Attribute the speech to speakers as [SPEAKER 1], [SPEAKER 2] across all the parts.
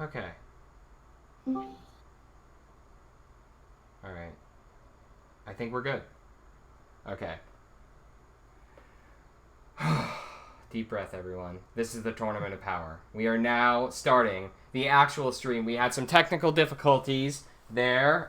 [SPEAKER 1] Okay. All right. I think we're good. Okay. Deep breath, everyone. This is the Tournament of Power. We are now starting the actual stream. We had some technical difficulties there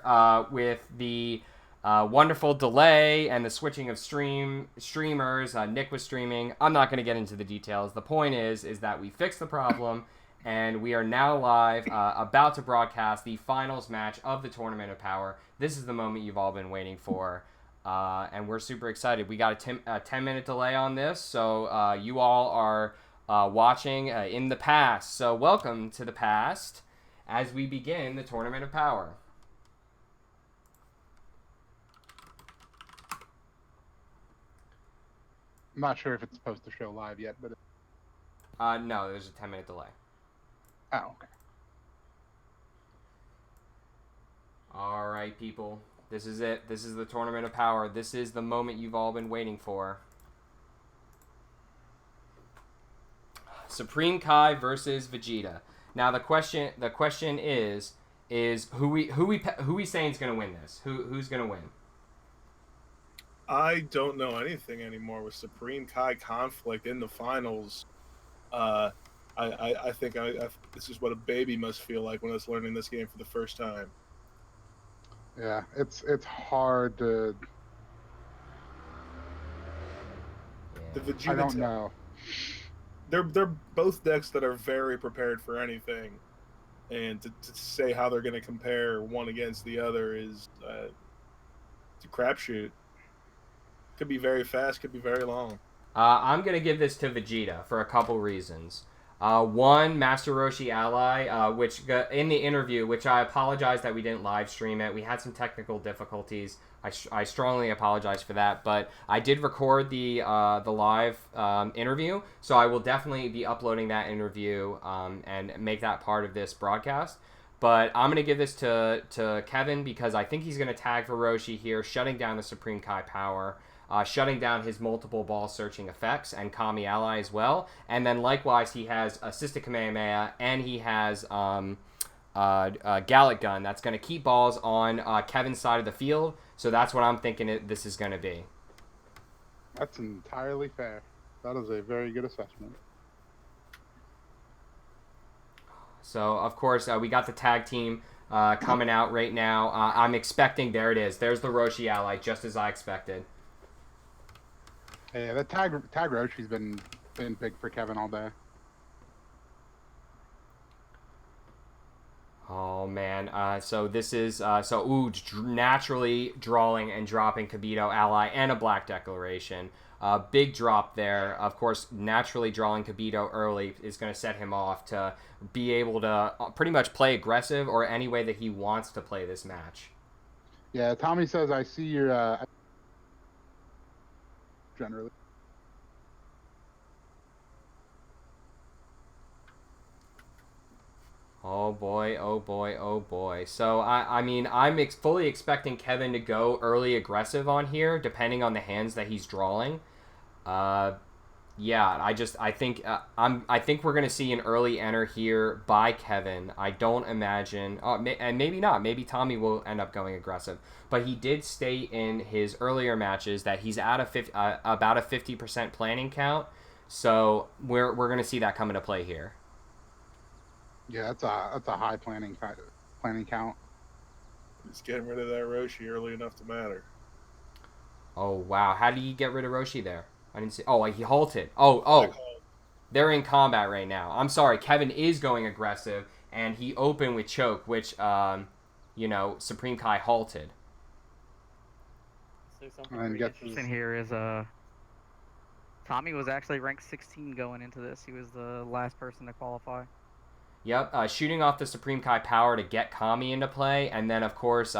[SPEAKER 1] with the wonderful delay and the switching of streamers. Nick was streaming. I'm not going to get into the details. The point is that we fixed the problem, and we are now live, about to broadcast the finals match of the Tournament of Power. This is the moment you've all been waiting for. And we're super excited. We got a 10-minute delay on this, so you all are watching in the past. So welcome to the past as we begin the Tournament of Power.
[SPEAKER 2] I'm not sure if it's supposed to show live yet, but...
[SPEAKER 1] No, there's a 10-minute delay.
[SPEAKER 2] Oh, okay.
[SPEAKER 1] All right, people. This is it. This is the Tournament of Power. This is the moment you've all been waiting for. Supreme Kai versus Vegeta. Now the question is who we saying is going to win this? Who's going to win?
[SPEAKER 3] I don't know anything anymore with Supreme Kai conflict in the finals. I think this is what a baby must feel like when it's learning this game for the first time.
[SPEAKER 2] Yeah, it's hard to...
[SPEAKER 3] The Vegeta
[SPEAKER 2] I don't know.
[SPEAKER 3] They're both decks that are very prepared for anything, and to say how they're going to compare one against the other is it's a crapshoot. Could be very fast, could be very long.
[SPEAKER 1] I'm going to give this to Vegeta for a couple reasons. One, Master Roshi Ally, which in the interview, which I apologize that we didn't live stream it. We had some technical difficulties. I strongly apologize for that, but I did record the live interview, so I will definitely be uploading that interview and make that part of this broadcast. But I'm going to give this to Kevin because I think he's going to tag for Roshi here, shutting down the Supreme Kai power. Shutting down his multiple ball searching effects and Kami Ally as well. And then likewise, he has Assisted Kamehameha and he has Gallic Gun that's going to keep balls on Kevin's side of the field. So that's what I'm thinking this is going to be.
[SPEAKER 2] That's entirely fair. That is a very good assessment.
[SPEAKER 1] So, of course, we got the tag team coming out right now. I'm expecting, there it is. There's the Roshi Ally, just as I expected.
[SPEAKER 2] Yeah, the tag Roshi's been big for Kevin all day.
[SPEAKER 1] Oh man, so this is naturally drawing and dropping Kibito Ally and a Black Declaration. Big drop there. Of course, naturally drawing Kibito early is going to set him off to be able to pretty much play aggressive or any way that he wants to play this match.
[SPEAKER 2] Yeah, Tommy says I see your generally.
[SPEAKER 1] Oh boy, oh boy, oh boy. So, I mean, I'm fully expecting Kevin to go early aggressive on here, depending on the hands that he's drawing. Yeah, I think we're gonna see an early enter here by Kevin. I don't imagine, and maybe not. Maybe Tommy will end up going aggressive. But he did state in his earlier matches that he's at about a 50% planning count. So we're gonna see that come into play here.
[SPEAKER 2] Yeah, that's a high planning count.
[SPEAKER 3] He's getting rid of that Roshi early enough to matter.
[SPEAKER 1] Oh wow, how did he get rid of Roshi there? I didn't see. Oh, he halted. Oh, they're in combat right now. I'm sorry, Kevin is going aggressive, and he opened with choke, which Supreme Kai halted.
[SPEAKER 4] So something really interesting here is Tommy was actually ranked 16 going into this. He was the last person to qualify.
[SPEAKER 1] Yep, shooting off the Supreme Kai power to get Kami into play, and then, of course,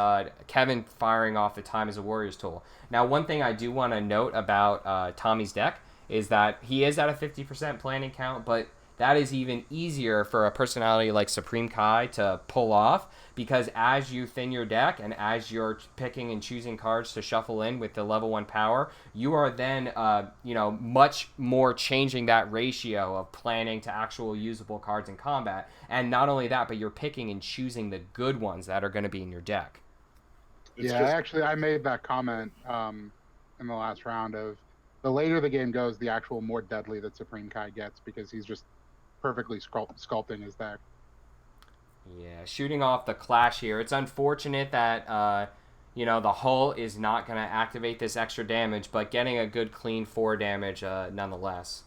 [SPEAKER 1] Kevin firing off the Time as a Warrior's tool. Now, one thing I do want to note about Tommy's deck is that he is at a 50% planning count, but that is even easier for a personality like Supreme Kai to pull off, because as you thin your deck and as you're picking and choosing cards to shuffle in with the level 1 power, you are then, much more changing that ratio of planning to actual usable cards in combat. And not only that, but you're picking and choosing the good ones that are going to be in your deck.
[SPEAKER 2] I made that comment in the last round of the later the game goes, the actual more deadly that Supreme Kai gets, because he's just perfectly sculpting his deck.
[SPEAKER 1] Yeah, shooting off the Clash here. It's unfortunate that, the hull is not going to activate this extra damage, but getting a good clean 4 damage nonetheless.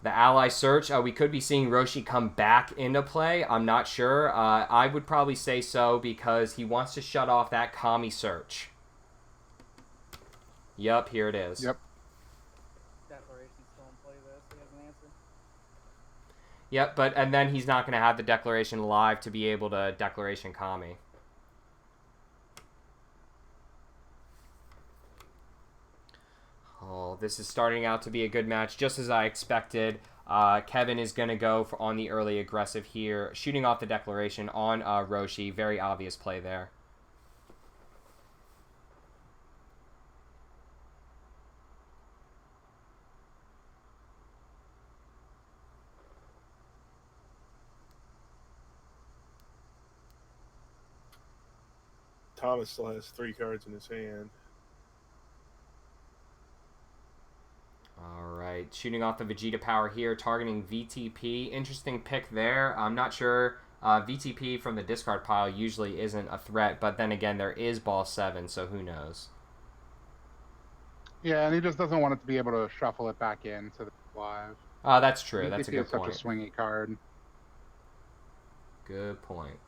[SPEAKER 1] The ally search, we could be seeing Roshi come back into play. I'm not sure. I would probably say so, because he wants to shut off that Kami search. Yep, here it is.
[SPEAKER 2] Yep.
[SPEAKER 4] Declaration's still in play though, so he has an answer.
[SPEAKER 1] Yep, and then he's not going to have the declaration live to be able to declaration Kami. Oh, this is starting out to be a good match, just as I expected. Kevin is going to go on the early aggressive here, shooting off the declaration on Roshi. Very obvious play there.
[SPEAKER 3] Thomas still has 3 cards in his hand.
[SPEAKER 1] Alright, shooting off the Vegeta power here, targeting VTP. Interesting pick there. I'm not sure. VTP from the discard pile usually isn't a threat, but then again, there is ball 7, so who knows.
[SPEAKER 2] Yeah, and he just doesn't want it to be able to shuffle it back in to the live.
[SPEAKER 1] That's true. That's a good point.
[SPEAKER 2] Such a swingy card.
[SPEAKER 1] Good point.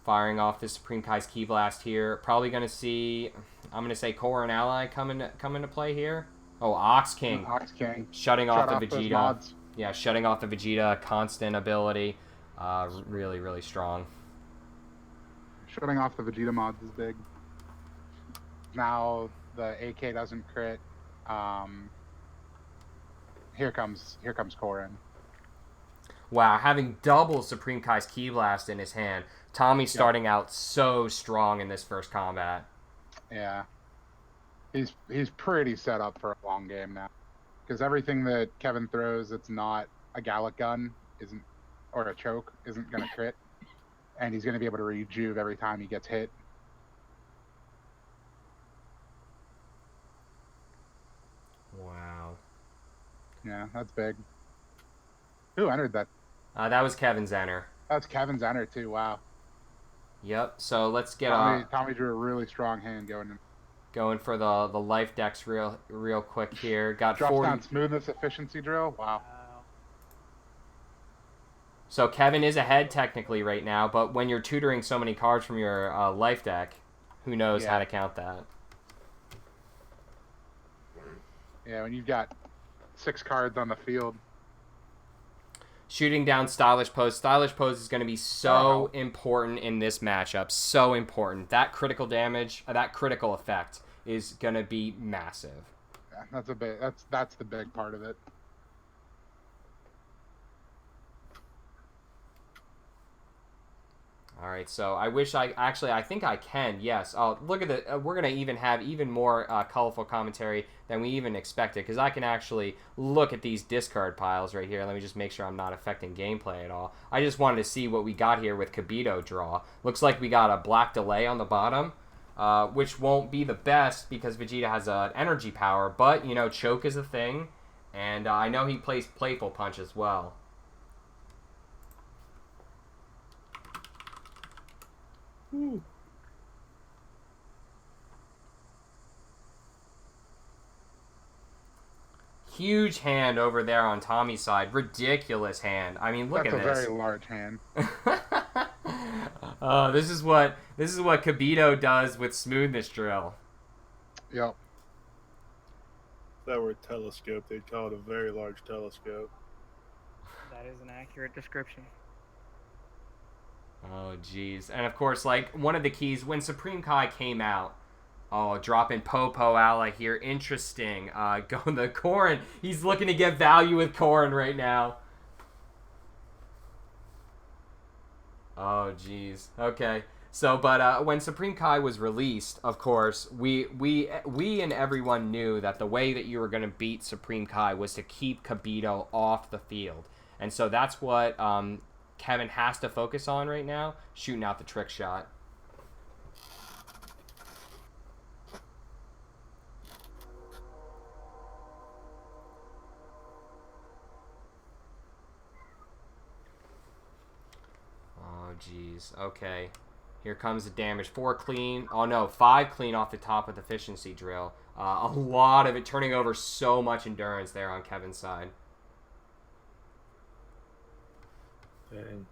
[SPEAKER 1] Firing off the Supreme Kai's Ki Blast here. Probably going to see, I'm going to say Core and Ally come into play here. Oh, Ox King.
[SPEAKER 2] Ox King.
[SPEAKER 1] Shutting off the
[SPEAKER 2] those
[SPEAKER 1] Vegeta.
[SPEAKER 2] mods.
[SPEAKER 1] Yeah, shutting off the Vegeta. Constant ability. Really, really strong.
[SPEAKER 2] Shutting off the Vegeta mods is big. Now the AK doesn't crit. Here comes Korin.
[SPEAKER 1] Wow, having double Supreme Kai's Ki Blast in his hand. Tommy's starting out so strong in this first combat.
[SPEAKER 2] Yeah. He's pretty set up for a long game now. Because everything that Kevin throws that's not a Gallic gun or a choke isn't going to crit. And he's going to be able to rejuve every time he gets hit.
[SPEAKER 1] Wow.
[SPEAKER 2] Yeah, that's big. Who entered that?
[SPEAKER 1] That was Kevin's enter.
[SPEAKER 2] That's Kevin's enter too. Wow.
[SPEAKER 1] Yep. So let's get
[SPEAKER 2] Tommy drew a really strong hand
[SPEAKER 1] going for the life decks real quick here. Got
[SPEAKER 2] drops
[SPEAKER 1] 40.
[SPEAKER 2] down smoothness efficiency drill. Wow.
[SPEAKER 1] So Kevin is ahead technically right now, but when you're tutoring so many cards from your life deck, who knows how to count that?
[SPEAKER 2] Yeah, when you've got 6 cards on the field.
[SPEAKER 1] Shooting down Stylish Pose. Stylish Pose is going to be so important in this matchup. So important. That critical damage, that critical effect is going to be massive.
[SPEAKER 2] Yeah, that's the big part of it.
[SPEAKER 1] All right, so I wish I think I can. Yes. Oh, look at the. We're gonna even have even more colorful commentary than we even expected, because I can actually look at these discard piles right here. Let me just make sure I'm not affecting gameplay at all. I just wanted to see what we got here with Kibito draw. Looks like we got a black delay on the bottom, which won't be the best because Vegeta has an energy power, but choke is a thing, and I know he plays Playful Punch as well.
[SPEAKER 3] Ooh.
[SPEAKER 1] Huge hand over there on Tommy's side. Ridiculous hand. I mean, look at this.
[SPEAKER 2] That's a very large hand.
[SPEAKER 1] This is what Kibito does with smoothness drill.
[SPEAKER 2] Yep.
[SPEAKER 3] If that were a telescope, they'd call it a very large telescope.
[SPEAKER 4] That is an accurate description.
[SPEAKER 1] Oh, jeez. And of course, like, one of the keys, when Supreme Kai came out, Oh, dropping Popo ally here. Interesting. Going the Corrin. He's looking to get value with Corrin right now. Oh, jeez. Okay. So, but when Supreme Kai was released, of course, we and everyone knew that the way that you were going to beat Supreme Kai was to keep Kibito off the field. And so that's what Kevin has to focus on right now, shooting out the trick shot. Oh, jeez. Okay. Here comes the damage. 4 clean. Oh, no. 5 clean off the top with efficiency drill. A lot of it, turning over so much endurance there on Kevin's side.
[SPEAKER 3] Dang.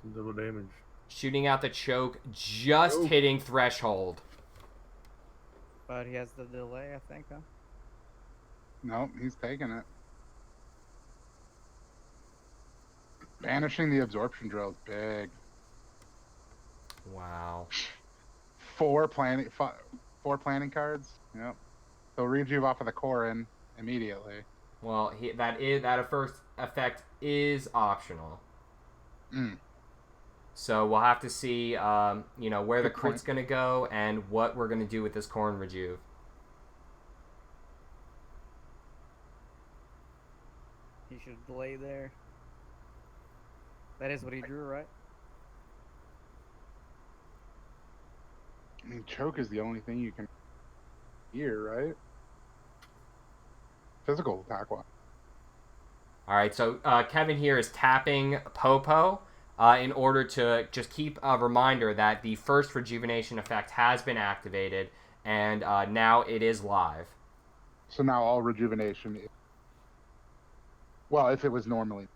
[SPEAKER 3] Some double damage.
[SPEAKER 1] Shooting out the choke, just hitting threshold.
[SPEAKER 4] But he has the delay, I think, huh?
[SPEAKER 2] Nope, he's taking it. Banishing the absorption drill is big.
[SPEAKER 1] Wow.
[SPEAKER 2] 4 planning cards. Yep. So rejuve off of the Corrin immediately.
[SPEAKER 1] Well, that first effect is optional. So we'll have to see, where the crit's going to go and what we're going to do with this Corrin rejuve.
[SPEAKER 4] He should delay there. That is what he drew, right?
[SPEAKER 2] I mean, choke is the only thing you can hear, right? Physical attack one.
[SPEAKER 1] All right, so Kevin here is tapping Popo in order to just keep a reminder that the first rejuvenation effect has been activated, and now it is live.
[SPEAKER 2] So now all rejuvenation is... Well, if it was normally...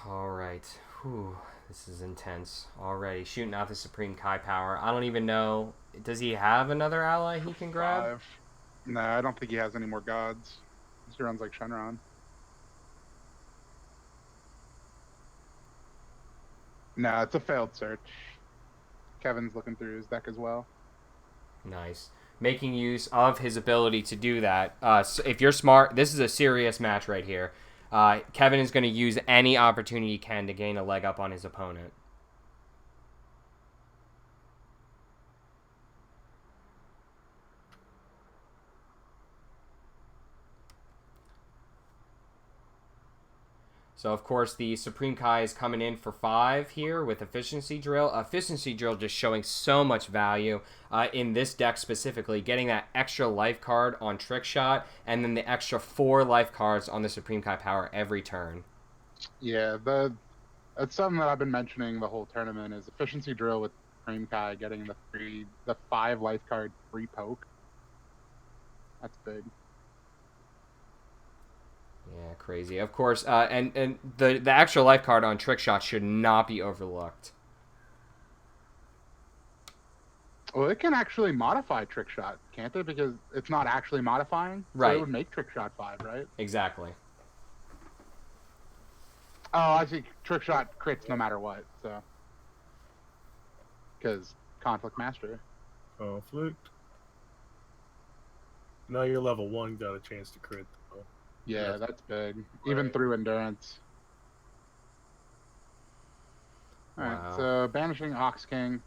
[SPEAKER 1] All right. Whew. This is intense already. Shooting out the Supreme Kai power. I don't even know. Does he have another ally he can grab?
[SPEAKER 2] 5. No, I don't think he has any more gods. He runs like Shenron. No, it's a failed search. Kevin's looking through his deck as well.
[SPEAKER 1] Nice. Making use of his ability to do that. So if you're smart, this is a serious match right here. Kevin is going to use any opportunity he can to gain a leg up on his opponent. So, of course, the Supreme Kai is coming in for 5 here with Efficiency Drill. Efficiency Drill just showing so much value in this deck specifically, getting that extra life card on Trick Shot, and then the extra 4 life cards on the Supreme Kai power every turn.
[SPEAKER 2] Yeah, that's something that I've been mentioning the whole tournament is Efficiency Drill with Supreme Kai getting the 5 life card free poke. That's big.
[SPEAKER 1] Yeah, crazy. Of course, and the extra life card on Trick Shot should not be overlooked.
[SPEAKER 2] Well, it can actually modify Trick Shot, can't it? Because it's not actually modifying.
[SPEAKER 1] Right.
[SPEAKER 2] So it would make Trick Shot 5, right?
[SPEAKER 1] Exactly.
[SPEAKER 2] Oh, I see. Trick Shot crits no matter what, so. Because Conflict Master.
[SPEAKER 3] Conflict. Now you're level 1, got a chance to crit. Though.
[SPEAKER 2] Yeah, that's big. Even through endurance. Alright,
[SPEAKER 1] Wow.
[SPEAKER 2] so banishing Ox King.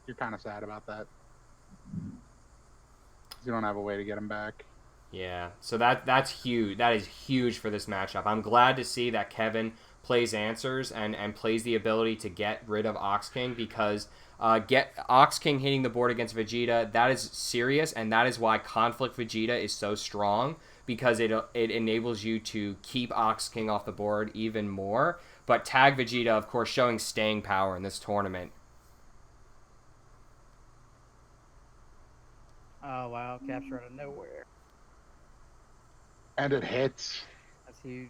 [SPEAKER 2] You're kind of sad about that. 'Cause you don't have a way to get him back.
[SPEAKER 1] Yeah, so that's huge. That is huge for this matchup. I'm glad to see that Kevin plays Answers and plays the ability to get rid of Ox King, because get Ox King hitting the board against Vegeta, that is serious, and that is why Conflict Vegeta is so strong, because it enables you to keep Ox King off the board even more. But Tag Vegeta, of course, showing staying power in this tournament.
[SPEAKER 4] Oh, wow. Capture out of nowhere.
[SPEAKER 2] And it hits.
[SPEAKER 4] That's huge.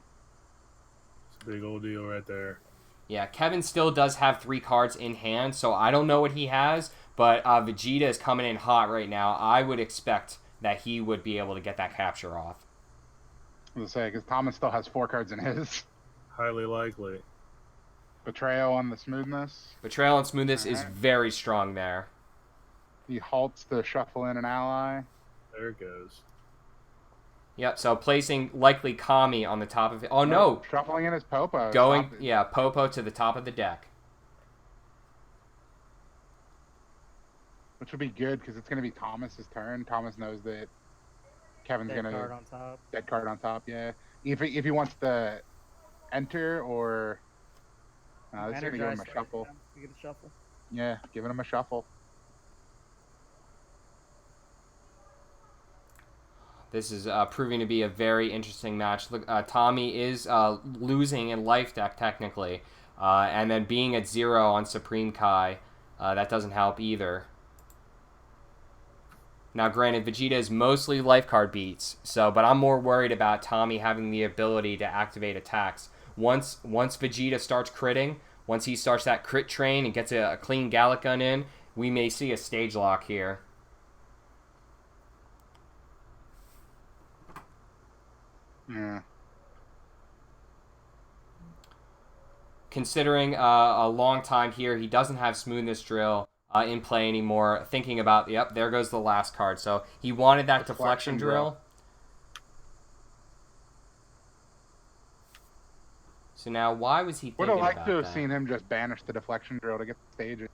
[SPEAKER 3] It's a big old deal right there.
[SPEAKER 1] Yeah, Kevin still does have 3 cards in hand, so I don't know what he has, but Vegeta is coming in hot right now. I would expect that he would be able to get that capture off.
[SPEAKER 2] I was gonna say, because Thomas still has 4 cards in his.
[SPEAKER 3] Highly likely.
[SPEAKER 2] Betrayal on the smoothness.
[SPEAKER 1] Betrayal and smoothness is
[SPEAKER 2] Alright.
[SPEAKER 1] very strong there.
[SPEAKER 2] He halts to shuffle in an ally.
[SPEAKER 3] There it goes.
[SPEAKER 1] Yep, so placing likely Kami on the top of it. Oh, no!
[SPEAKER 2] Shuffling in his Popo.
[SPEAKER 1] Going,
[SPEAKER 2] Stop it.
[SPEAKER 1] yeah, Popo to the top of the deck.
[SPEAKER 2] Which would be good, because it's going to be Thomas's turn. Thomas knows that Kevin's
[SPEAKER 4] Dead
[SPEAKER 2] going
[SPEAKER 4] card
[SPEAKER 2] to...
[SPEAKER 4] on top.
[SPEAKER 2] Dead card on top, yeah. If he wants to enter, or... this is going to give him a
[SPEAKER 4] Energize
[SPEAKER 2] shuffle.
[SPEAKER 4] You get a shuffle.
[SPEAKER 2] Yeah, giving him a shuffle.
[SPEAKER 1] This is proving to be a very interesting match. Look, Tommy is losing in life deck, technically. And then being at 0 on Supreme Kai, that doesn't help either. Now, granted, Vegeta is mostly life card beats, but I'm more worried about Tommy having the ability to activate attacks. Once Vegeta starts critting, once he starts that crit train and gets a clean Gallic Gun in, we may see a stage lock here.
[SPEAKER 2] Yeah.
[SPEAKER 1] Considering a long time here, he doesn't have Smoothness Drill in play anymore. Thinking about, yep, there goes the last card. So he wanted that Deflection Drill. So now, why was he thinking
[SPEAKER 2] Would have liked
[SPEAKER 1] about
[SPEAKER 2] to have
[SPEAKER 1] that?
[SPEAKER 2] seen him just banish the Deflection Drill to get the stage.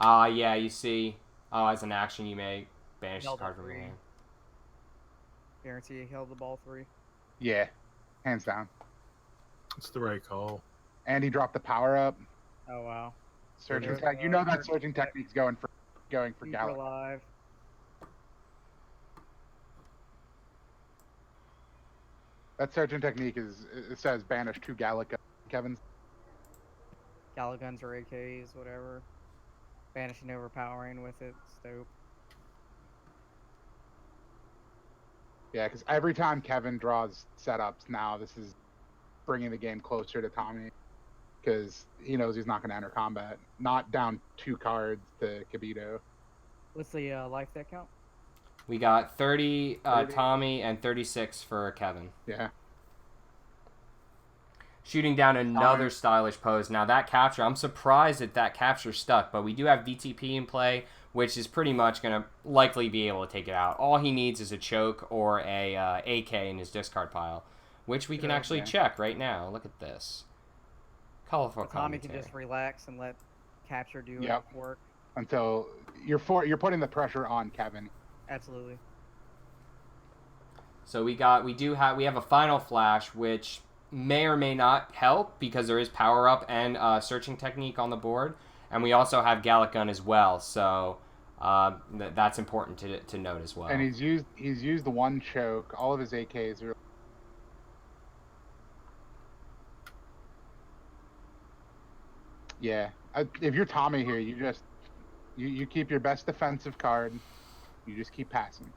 [SPEAKER 1] Yeah, you see, as an action, you may banish the
[SPEAKER 4] Held
[SPEAKER 1] card
[SPEAKER 4] it
[SPEAKER 1] from your
[SPEAKER 4] free.
[SPEAKER 1] hand.
[SPEAKER 4] Guarantee he held the ball 3.
[SPEAKER 2] Yeah, hands down.
[SPEAKER 3] It's the right call.
[SPEAKER 2] And he dropped the power up.
[SPEAKER 4] Oh wow.
[SPEAKER 2] Surging
[SPEAKER 4] There's,
[SPEAKER 2] tech. You know that surging technique's going for
[SPEAKER 4] Keep
[SPEAKER 2] Gallic.
[SPEAKER 4] alive.
[SPEAKER 2] That surging technique it says banish 2 Gallic. Kevin's.
[SPEAKER 4] Galaguns or AKs, whatever. Banishing, overpowering with it. Dope.
[SPEAKER 2] Yeah, because every time Kevin draws setups now, this is bringing the game closer to Tommy. Because he knows he's not going to enter combat. Not down 2 cards to Kibito.
[SPEAKER 4] What's the life deck count?
[SPEAKER 1] We got 30,
[SPEAKER 2] 30.
[SPEAKER 1] Tommy and 36 for Kevin.
[SPEAKER 2] Yeah.
[SPEAKER 1] Shooting down another stylish pose. Now that capture, I'm surprised that capture stuck, but we do have VTP in play, which is pretty much going to likely be able to take it out. All he needs is a choke or a AK in his discard pile, which we can actually check right now. Look at this. Colorful
[SPEAKER 4] Tommy
[SPEAKER 1] commentary.
[SPEAKER 4] can just relax and let capture do
[SPEAKER 2] Yep.
[SPEAKER 4] work.
[SPEAKER 2] Until you're putting the pressure on Kevin.
[SPEAKER 4] Absolutely.
[SPEAKER 1] So we have a final flash, which may or may not help because there is power up and searching technique on the board, and we also have Gallic Gun as well. So that's important to note as well.
[SPEAKER 2] And he's used the 1 choke. All of his AKs are. Yeah, if you're Tommy here, you keep your best defensive card. You just keep passing.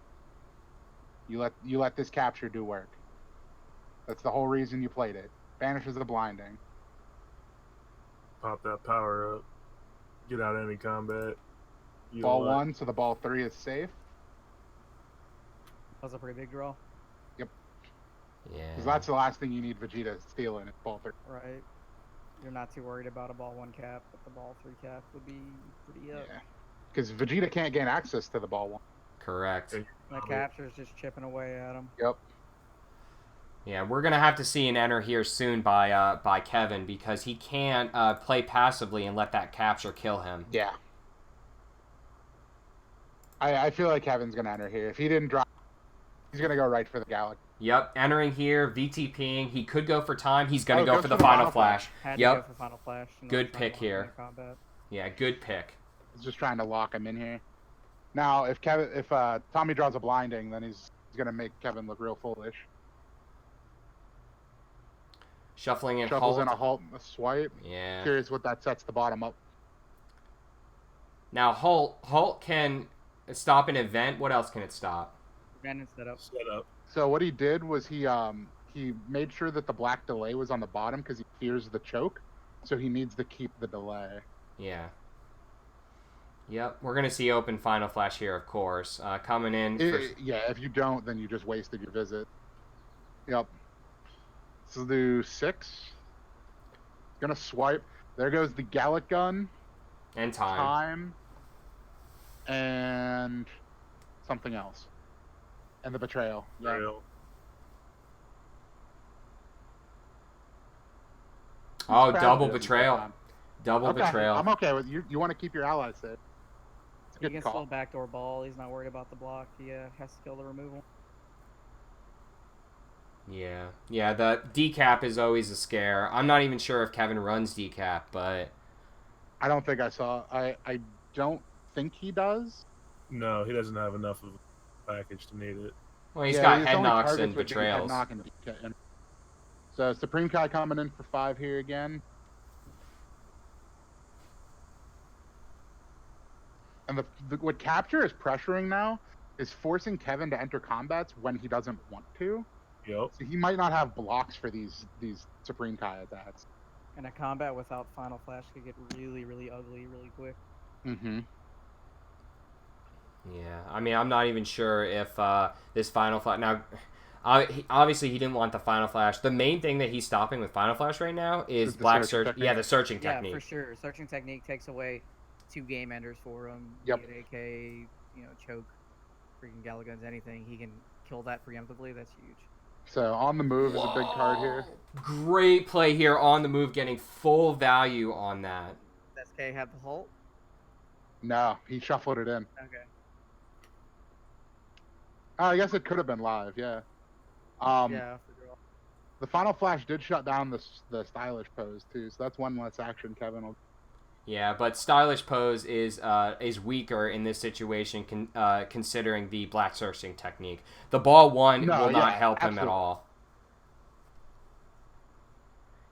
[SPEAKER 2] You let this capture do work. That's the whole reason you played it. Banishes the blinding.
[SPEAKER 3] Pop that power up. Get out any combat. You
[SPEAKER 2] Ball
[SPEAKER 3] know what?
[SPEAKER 2] 1, so the ball 3 is safe.
[SPEAKER 4] That's a pretty big draw.
[SPEAKER 1] Yeah.
[SPEAKER 2] Because that's the last thing you need Vegeta stealing is ball 3.
[SPEAKER 4] Right. You're not too worried about a ball 1 cap, but the ball 3 cap would be pretty up.
[SPEAKER 2] Yeah. Because Vegeta can't gain access to the ball 1.
[SPEAKER 1] Correct.
[SPEAKER 4] That capture's just chipping away at him.
[SPEAKER 2] Yep.
[SPEAKER 1] Yeah, we're gonna have to see an enter here soon by Kevin because he can't play passively and let that capture kill him.
[SPEAKER 2] Yeah. I feel like Kevin's gonna enter here. If he didn't drop, he's gonna go right for the Gallic.
[SPEAKER 1] Yep, entering here, VTPing. He could go for time. He's gonna go
[SPEAKER 2] goes
[SPEAKER 1] for the final flash.
[SPEAKER 4] Had to
[SPEAKER 1] Yep.
[SPEAKER 4] go for final flash.
[SPEAKER 1] Good pick here.
[SPEAKER 4] Combat.
[SPEAKER 1] Yeah, good pick.
[SPEAKER 2] He's just trying to lock him in here. Now, if Tommy draws a blinding, then he's gonna make Kevin look real foolish.
[SPEAKER 1] Shuffling in
[SPEAKER 2] Shuffles
[SPEAKER 1] halt.
[SPEAKER 2] in a halt, a swipe.
[SPEAKER 1] Yeah.
[SPEAKER 2] Curious what that sets the bottom up.
[SPEAKER 1] Now halt can stop an event. What else can it stop?
[SPEAKER 4] Random setup.
[SPEAKER 3] Set up.
[SPEAKER 2] So what he did was he made sure that the black delay was on the bottom because he fears the choke, so he needs to keep the delay.
[SPEAKER 1] Yeah. Yep, we're going to see open Final Flash here, of course. Coming in. For...
[SPEAKER 2] Yeah, if you don't, then you just wasted your visit. Yep. So do 6. Gonna swipe. There goes the Gallic gun.
[SPEAKER 1] And time.
[SPEAKER 2] And something else. And the betrayal. Yeah.
[SPEAKER 1] Oh, double betrayal. Double betrayal.
[SPEAKER 2] I'm okay with you. You want to keep your allies safe. It's a
[SPEAKER 4] He
[SPEAKER 2] good
[SPEAKER 4] can
[SPEAKER 2] call.
[SPEAKER 4] still backdoor ball. He's not worried about the block. He has to kill the removal.
[SPEAKER 1] Yeah. Yeah, the decap is always a scare. I'm not even sure if Kevin runs decap, but...
[SPEAKER 2] I don't think I saw. I don't think he does.
[SPEAKER 3] No, he doesn't have enough of a package to need it.
[SPEAKER 1] Well, he's got head
[SPEAKER 2] only
[SPEAKER 1] knocks
[SPEAKER 2] targets
[SPEAKER 1] and
[SPEAKER 2] would be head
[SPEAKER 1] betrayals.
[SPEAKER 2] knock and DK. So Supreme Kai coming in for 5 here again. And what Capture is pressuring now is forcing Kevin to enter combats when he doesn't want to.
[SPEAKER 3] Yep.
[SPEAKER 2] So he might not have blocks for these Supreme Kai attacks.
[SPEAKER 4] And a combat without Final Flash could get really, really ugly really quick.
[SPEAKER 2] Mm-hmm.
[SPEAKER 1] Yeah, I mean, I'm not even sure if this Final Flash... Now, obviously, he didn't want the Final Flash. The main thing that he's stopping with Final Flash right now is Black Search. Yeah, the searching technique.
[SPEAKER 4] Yeah, for sure. Searching technique takes away 2 game enders for him.
[SPEAKER 2] Yep.
[SPEAKER 4] Be it AK, choke, freaking Galagons, anything. He can kill that preemptively. That's huge.
[SPEAKER 2] So on the move is a big card here.
[SPEAKER 1] Great play here on the move, getting full value on that.
[SPEAKER 4] Does SK have the halt?
[SPEAKER 2] No, he shuffled it in.
[SPEAKER 4] Okay.
[SPEAKER 2] I guess it could have been live, yeah.
[SPEAKER 4] Yeah, for draw.
[SPEAKER 2] The Final Flash did shut down the stylish pose too, so that's one less action Kevin will.
[SPEAKER 1] Yeah, but stylish pose is weaker in this situation, considering the black searching technique. The ball 1 will not help him at all.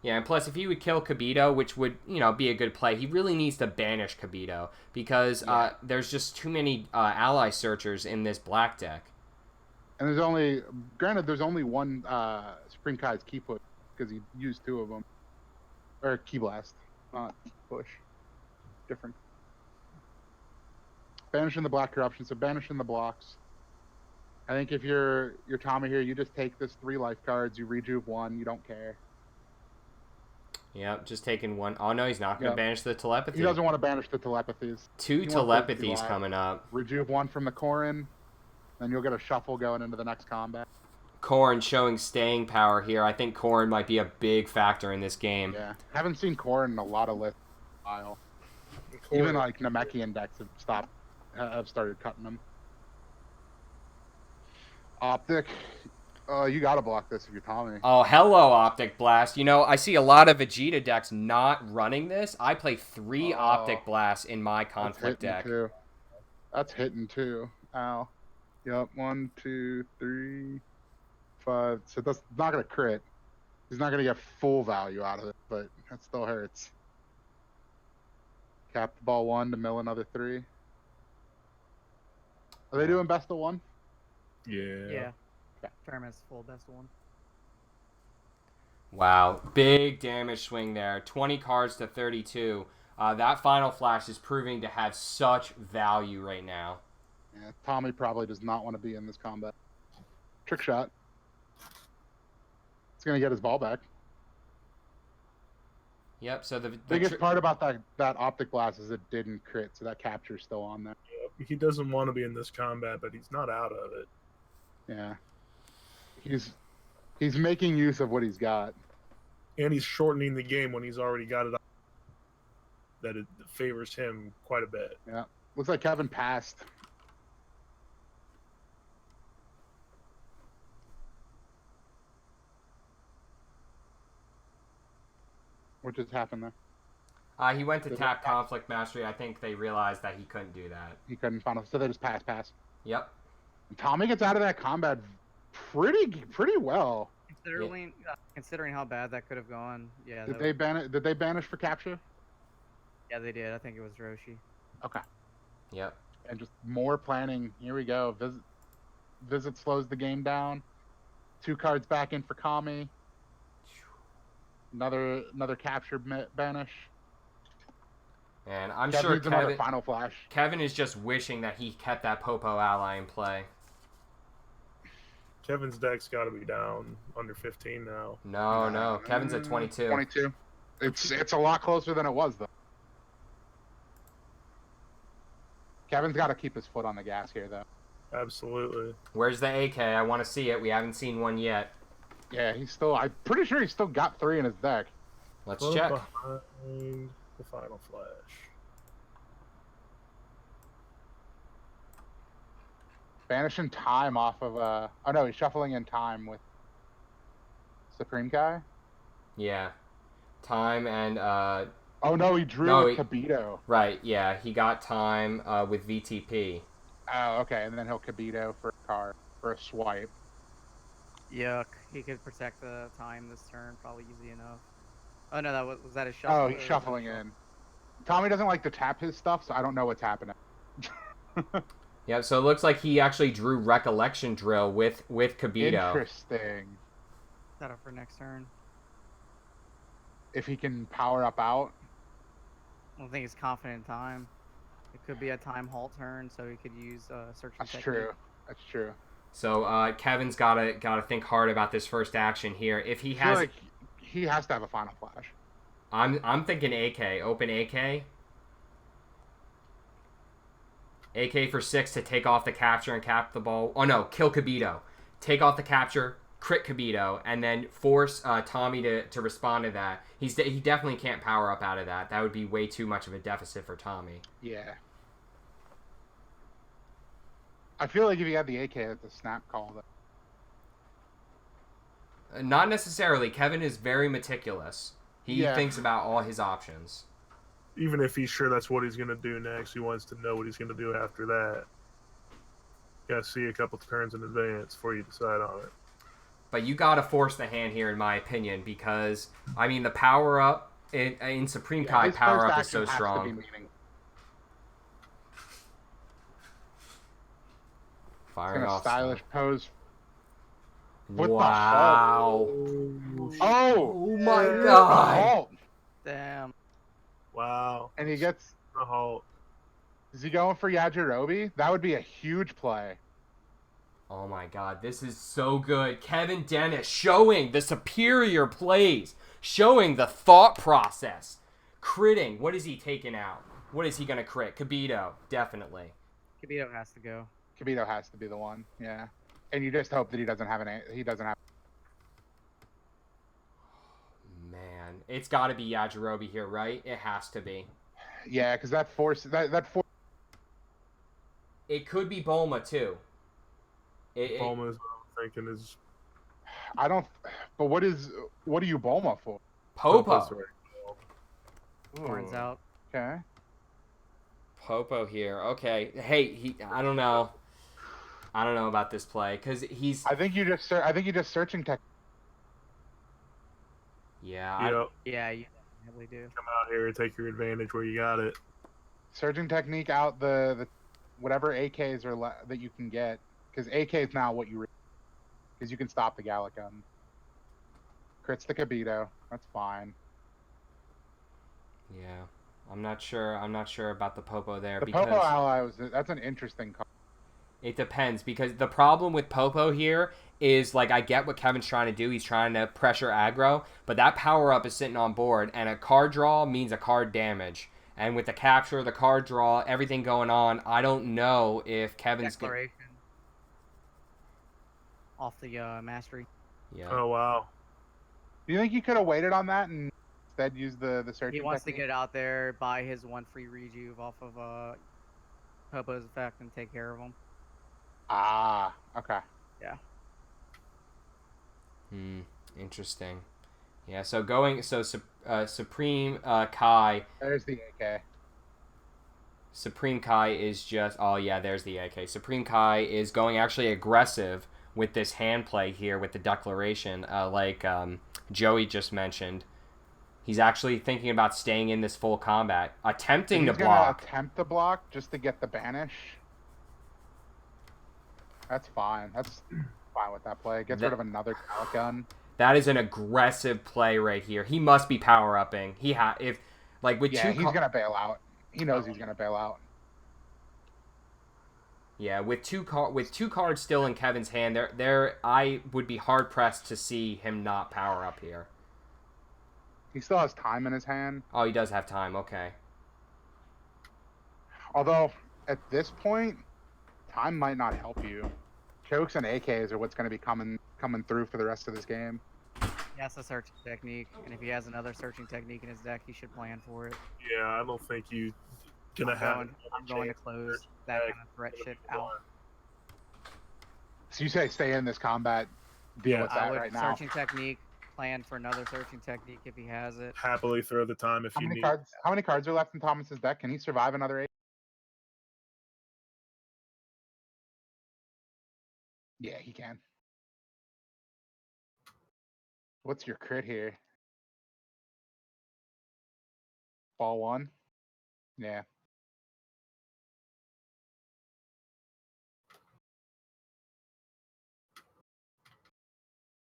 [SPEAKER 1] Yeah, and plus if he would kill Kibito, which would be a good play, he really needs to banish Kibito because there's just too many ally searchers in this black deck.
[SPEAKER 2] And there's only one Supreme Kai's key push because he used 2 of them, or key blast, not push. Different. Banishing the black corruption, so banishing the blocks. I think if you're Tommy here, you just take this 3 life cards, you rejuve 1, you don't care.
[SPEAKER 1] Yep, just taking 1. Oh no, he's not going to banish the telepathy.
[SPEAKER 2] He doesn't want to banish the telepathies.
[SPEAKER 1] 2 telepathies coming up.
[SPEAKER 2] Rejuve 1 from the Korin, then you'll get a shuffle going into the next combat.
[SPEAKER 1] Korn showing staying power here. I think Korn might be a big factor in this game.
[SPEAKER 2] Yeah, haven't seen Korin in a lot of lists in a while. Even like Namekian decks have started cutting them. Optic, you gotta block this if you're Tommy.
[SPEAKER 1] Oh, hello, Optic Blast. I see a lot of Vegeta decks not running this. I play 3 Optic Blasts in my conflict deck.
[SPEAKER 2] Too. That's hitting too. Ow. Yep, 1, 2, 3, 5. So that's not gonna crit. He's not gonna get full value out of it, but that still hurts. Cap the ball 1 to mill another 3. Are they doing best of 1?
[SPEAKER 3] Yeah.
[SPEAKER 4] Yeah. Tournament's full best of 1.
[SPEAKER 1] Wow, big damage swing there. 20 cards to 32. That Final Flash is proving to have such value right now.
[SPEAKER 2] Yeah, Tommy probably does not want to be in this combat. Trick shot. He's gonna get his ball back.
[SPEAKER 1] Yep, so the
[SPEAKER 2] biggest part about that Optic Blast is it didn't crit, so that capture's still on there.
[SPEAKER 3] Yep. He doesn't want to be in this combat, but he's not out of it.
[SPEAKER 2] Yeah. He's making use of what he's got.
[SPEAKER 3] And he's shortening the game when he's already got it up. That it favors him quite a bit.
[SPEAKER 2] Yeah. Looks like Kevin passed. What just happened there?
[SPEAKER 1] He went to tap Conflict Mastery. I think they realized that he couldn't do that.
[SPEAKER 2] He couldn't find so they just pass.
[SPEAKER 1] Yep.
[SPEAKER 2] And Tommy gets out of that combat pretty well.
[SPEAKER 4] Considering how bad that could have gone, yeah.
[SPEAKER 2] Did they banish for capture?
[SPEAKER 4] Yeah, they did. I think it was Roshi.
[SPEAKER 2] Okay.
[SPEAKER 1] Yep.
[SPEAKER 2] And just more planning. Here we go. Visit slows the game down. 2 cards back in for Kami. Another capture banish.
[SPEAKER 1] And I'm
[SPEAKER 2] Kevin
[SPEAKER 1] sure
[SPEAKER 2] needs another Final Flash.
[SPEAKER 1] Kevin is just wishing that he kept that Popo ally in play.
[SPEAKER 3] Kevin's deck's got to be down under 15 now.
[SPEAKER 1] No. Kevin's at 22.
[SPEAKER 2] 22. It's a lot closer than it was, though. Kevin's got to keep his foot on the gas here, though.
[SPEAKER 3] Absolutely.
[SPEAKER 1] Where's the AK? I want to see it. We haven't seen one yet.
[SPEAKER 2] Yeah, I'm pretty sure he's still got 3 in his deck.
[SPEAKER 1] Let's check.
[SPEAKER 3] Behind the Final Flash.
[SPEAKER 2] Banishing time off of oh no, he's shuffling in time with Supreme Kai.
[SPEAKER 1] Yeah. Time and
[SPEAKER 2] oh no, he drew
[SPEAKER 1] No,
[SPEAKER 2] with Kibito.
[SPEAKER 1] right, yeah, he got time with VTP.
[SPEAKER 2] Oh, okay, and then he'll Kibito for a card for a swipe.
[SPEAKER 4] Yuck. He could protect the time this turn probably easy enough. Oh no, was that a shuffle?
[SPEAKER 2] Oh, he's shuffling in. Tommy doesn't like to tap his stuff, so I don't know what's happening.
[SPEAKER 1] Yeah, so it looks like he actually drew Recollection Drill with Kibito.
[SPEAKER 2] Interesting.
[SPEAKER 4] Set up for next turn.
[SPEAKER 2] If he can power up out.
[SPEAKER 4] I don't think he's confident in time. It could be a time halt turn, so he could use searching
[SPEAKER 2] That's
[SPEAKER 4] technique.
[SPEAKER 2] true. That's true.
[SPEAKER 1] So Kevin's gotta think hard about this first action here. If he
[SPEAKER 2] I feel
[SPEAKER 1] has,
[SPEAKER 2] like he has to have a Final Flash.
[SPEAKER 1] I'm thinking AK. Open AK. AK for 6 to take off the capture and cap the ball. Oh no, kill Kibito. Take off the capture, crit Kibito, and then force Tommy to respond to that. He definitely can't power up out of that. That would be way too much of a deficit for Tommy.
[SPEAKER 2] Yeah. I feel like if you had the AK, that's a snap call.
[SPEAKER 1] Not necessarily. Kevin is very meticulous. He
[SPEAKER 2] Yeah.
[SPEAKER 1] thinks about all his options.
[SPEAKER 3] Even if he's sure that's what he's going to do next, he wants to know what he's going to do after that. You got to see a couple turns in advance before you decide on it.
[SPEAKER 1] But you gotta force the hand here, in my opinion, because I mean the power up in Supreme Kai
[SPEAKER 2] his
[SPEAKER 1] power
[SPEAKER 2] first
[SPEAKER 1] up is so
[SPEAKER 2] action has to be
[SPEAKER 1] strong.
[SPEAKER 2] meaning. He's
[SPEAKER 1] Firing
[SPEAKER 2] gonna
[SPEAKER 1] off.
[SPEAKER 2] stylish pose. What the
[SPEAKER 1] Wow!
[SPEAKER 2] Oh!
[SPEAKER 1] Oh my
[SPEAKER 2] The
[SPEAKER 1] God!
[SPEAKER 2] halt.
[SPEAKER 4] Damn.
[SPEAKER 3] Wow.
[SPEAKER 2] And he gets.
[SPEAKER 3] A halt.
[SPEAKER 2] Is he going for Yajirobe? That would be a huge play.
[SPEAKER 1] Oh my God! This is so good. Kevin Dennis showing the superior plays, showing the thought process. Critting. What is he taking out? What is he gonna crit? Kibito, definitely.
[SPEAKER 4] Kibito has to go.
[SPEAKER 2] Kibito has to be the one. Yeah. And you just hope that he doesn't have He doesn't have.
[SPEAKER 1] Man, it's got to be Yajirobe here, right? It has to be.
[SPEAKER 2] Yeah, because that force. That force.
[SPEAKER 1] It could be Bulma too.
[SPEAKER 3] Bulma is what I'm thinking is
[SPEAKER 2] I don't. But what do you Bulma for?
[SPEAKER 1] Popo.
[SPEAKER 4] Horns out.
[SPEAKER 2] Okay.
[SPEAKER 1] Popo here. Okay. Hey, I don't know. I don't know about this play because he's.
[SPEAKER 2] I think you just searching tech.
[SPEAKER 1] Yeah.
[SPEAKER 4] Yeah, you definitely do.
[SPEAKER 3] Come out here and take your advantage where you got it.
[SPEAKER 2] Surging technique out the whatever AKs are that you can get, because AK is now what you because you can stop the Gallic gun. Crits the Kibito. That's fine.
[SPEAKER 1] Yeah. I'm not sure. I'm not sure about the Popo there
[SPEAKER 2] The
[SPEAKER 1] because
[SPEAKER 2] Popo ally that's an interesting card.
[SPEAKER 1] it depends because the problem with Popo here is like I get what Kevin's trying to do. He's trying to pressure aggro, but that power up is sitting on board, and a card draw means a card damage. And with the capture, the card draw, everything going on, I don't know if Kevin's
[SPEAKER 4] Declaration. Off the mastery.
[SPEAKER 1] Yeah.
[SPEAKER 3] Oh wow.
[SPEAKER 2] Do you think you could have waited on that and instead used the searching?
[SPEAKER 4] He wants
[SPEAKER 2] technique?
[SPEAKER 4] to get out there, buy his one free rejuve off of Popo's effect, and take care of him.
[SPEAKER 2] Ah, okay.
[SPEAKER 1] Interesting. Yeah. So Supreme Kai.
[SPEAKER 2] There's the AK.
[SPEAKER 1] Supreme Kai is just. Oh yeah, there's the AK. Supreme Kai is going actually aggressive with this hand play here with the declaration, like Joey just mentioned. He's actually thinking about staying in this full combat, attempting to
[SPEAKER 2] He's
[SPEAKER 1] block.
[SPEAKER 2] gonna attempt to block just to get the banish. That's fine. That's fine with that play. Gets rid of another Gallic gun.
[SPEAKER 1] That is an aggressive play right here. He must be power upping. If like with
[SPEAKER 2] Yeah,
[SPEAKER 1] two.
[SPEAKER 2] he's gonna bail out. He knows he's gonna bail out.
[SPEAKER 1] Yeah, with two cards still in Kevin's hand, I would be hard pressed to see him not power up here.
[SPEAKER 2] He still has time in his hand.
[SPEAKER 1] Oh, he does have time. Okay.
[SPEAKER 2] Although at this point, time might not help you. Chokes and AKs are what's going to be coming through for the rest of this game.
[SPEAKER 4] He has a searching technique, and if he has another searching technique in his deck, he should plan for it.
[SPEAKER 3] Yeah, I don't think you gonna have.
[SPEAKER 4] I'm going to close that kind of threat shit out.
[SPEAKER 2] So you say stay in this combat, deal
[SPEAKER 3] Yeah,
[SPEAKER 2] with that
[SPEAKER 4] I would
[SPEAKER 2] right now.
[SPEAKER 4] searching technique, plan for another searching technique if he has it.
[SPEAKER 3] Happily throw the time if
[SPEAKER 2] How
[SPEAKER 3] you
[SPEAKER 2] many
[SPEAKER 3] need.
[SPEAKER 2] cards? How many cards are left in Thomas's deck? Can he survive another 8? Yeah, he can. What's your crit here? Ball 1? Yeah.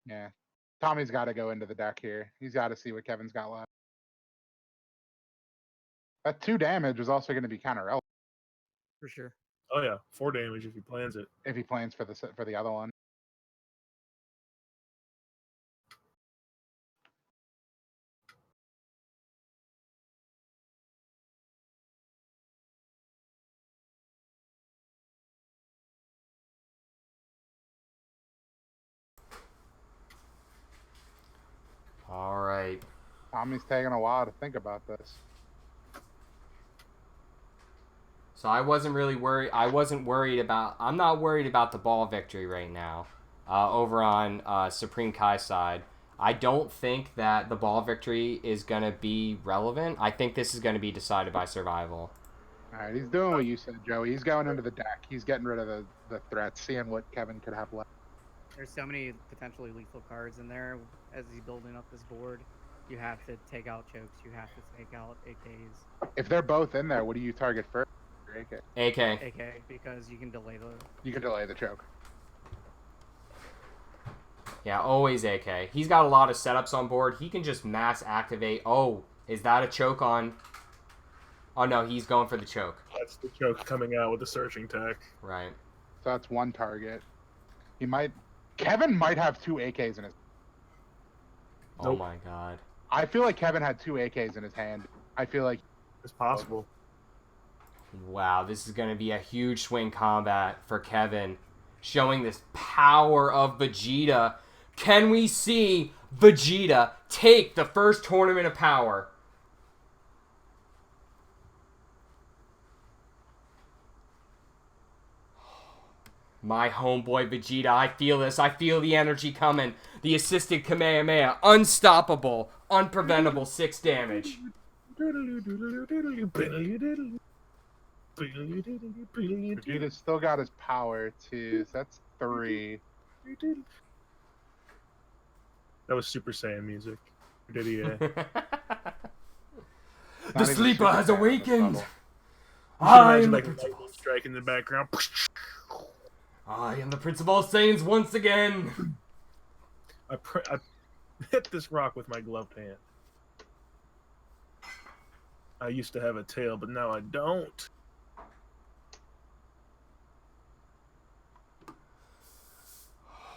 [SPEAKER 2] Yeah. Tommy's got to go into the deck here. He's got to see what Kevin's got left. That 2 damage is also going to be kind of relevant
[SPEAKER 4] For sure.
[SPEAKER 3] Oh yeah, 4 damage if he plans it.
[SPEAKER 2] if he plans for the other one.
[SPEAKER 1] All right.
[SPEAKER 2] Tommy's taking a while to think about this.
[SPEAKER 1] So I wasn't really worried. I'm not worried about the ball victory right now. Over on Supreme Kai's side, I don't think that the ball victory is gonna be relevant. I think this is gonna be decided by survival.
[SPEAKER 2] All right, he's doing what you said, Joey. He's going into the deck. He's getting rid of the threats, seeing what Kevin could have left.
[SPEAKER 4] There's so many potentially lethal cards in there as he's building up this board. You have to take out chokes. You have to take out AKs.
[SPEAKER 2] If they're both in there, what do you target first? AK.
[SPEAKER 1] AK.
[SPEAKER 4] AK, because you can delay the...
[SPEAKER 2] You can delay the choke.
[SPEAKER 1] Yeah, always AK. He's got a lot of setups on board. He can just mass activate. Oh, is that a choke on? Oh no, he's going for the choke.
[SPEAKER 3] That's the choke coming out with the searching tech.
[SPEAKER 1] Right.
[SPEAKER 2] So that's one target. Kevin might have 2 AKs in his.
[SPEAKER 1] Oh
[SPEAKER 3] Nope.
[SPEAKER 1] my god.
[SPEAKER 2] I feel like Kevin had 2 AKs in his hand. I feel like
[SPEAKER 3] It's possible.
[SPEAKER 1] Wow, this is going to be a huge swing combat for Kevin. Showing this power of Vegeta. Can we see Vegeta take the first tournament of power? My homeboy Vegeta, I feel this. I feel the energy coming. The assisted Kamehameha. Unstoppable. Unpreventable 6 damage.
[SPEAKER 2] Vegeta's still got his power too. So that's 3.
[SPEAKER 3] That was Super Saiyan music. Did he?
[SPEAKER 2] Not
[SPEAKER 1] The
[SPEAKER 2] even
[SPEAKER 1] sleeper
[SPEAKER 2] Super
[SPEAKER 1] has
[SPEAKER 2] Saiyan, that's
[SPEAKER 1] awakened.
[SPEAKER 2] double.
[SPEAKER 1] I
[SPEAKER 3] Imagine
[SPEAKER 1] am the
[SPEAKER 3] like
[SPEAKER 1] Prince of
[SPEAKER 3] lightning strike in the background.
[SPEAKER 1] I am the Prince of all Saiyans once again.
[SPEAKER 3] I hit this rock with my gloved hand. I used to have a tail, but now I don't.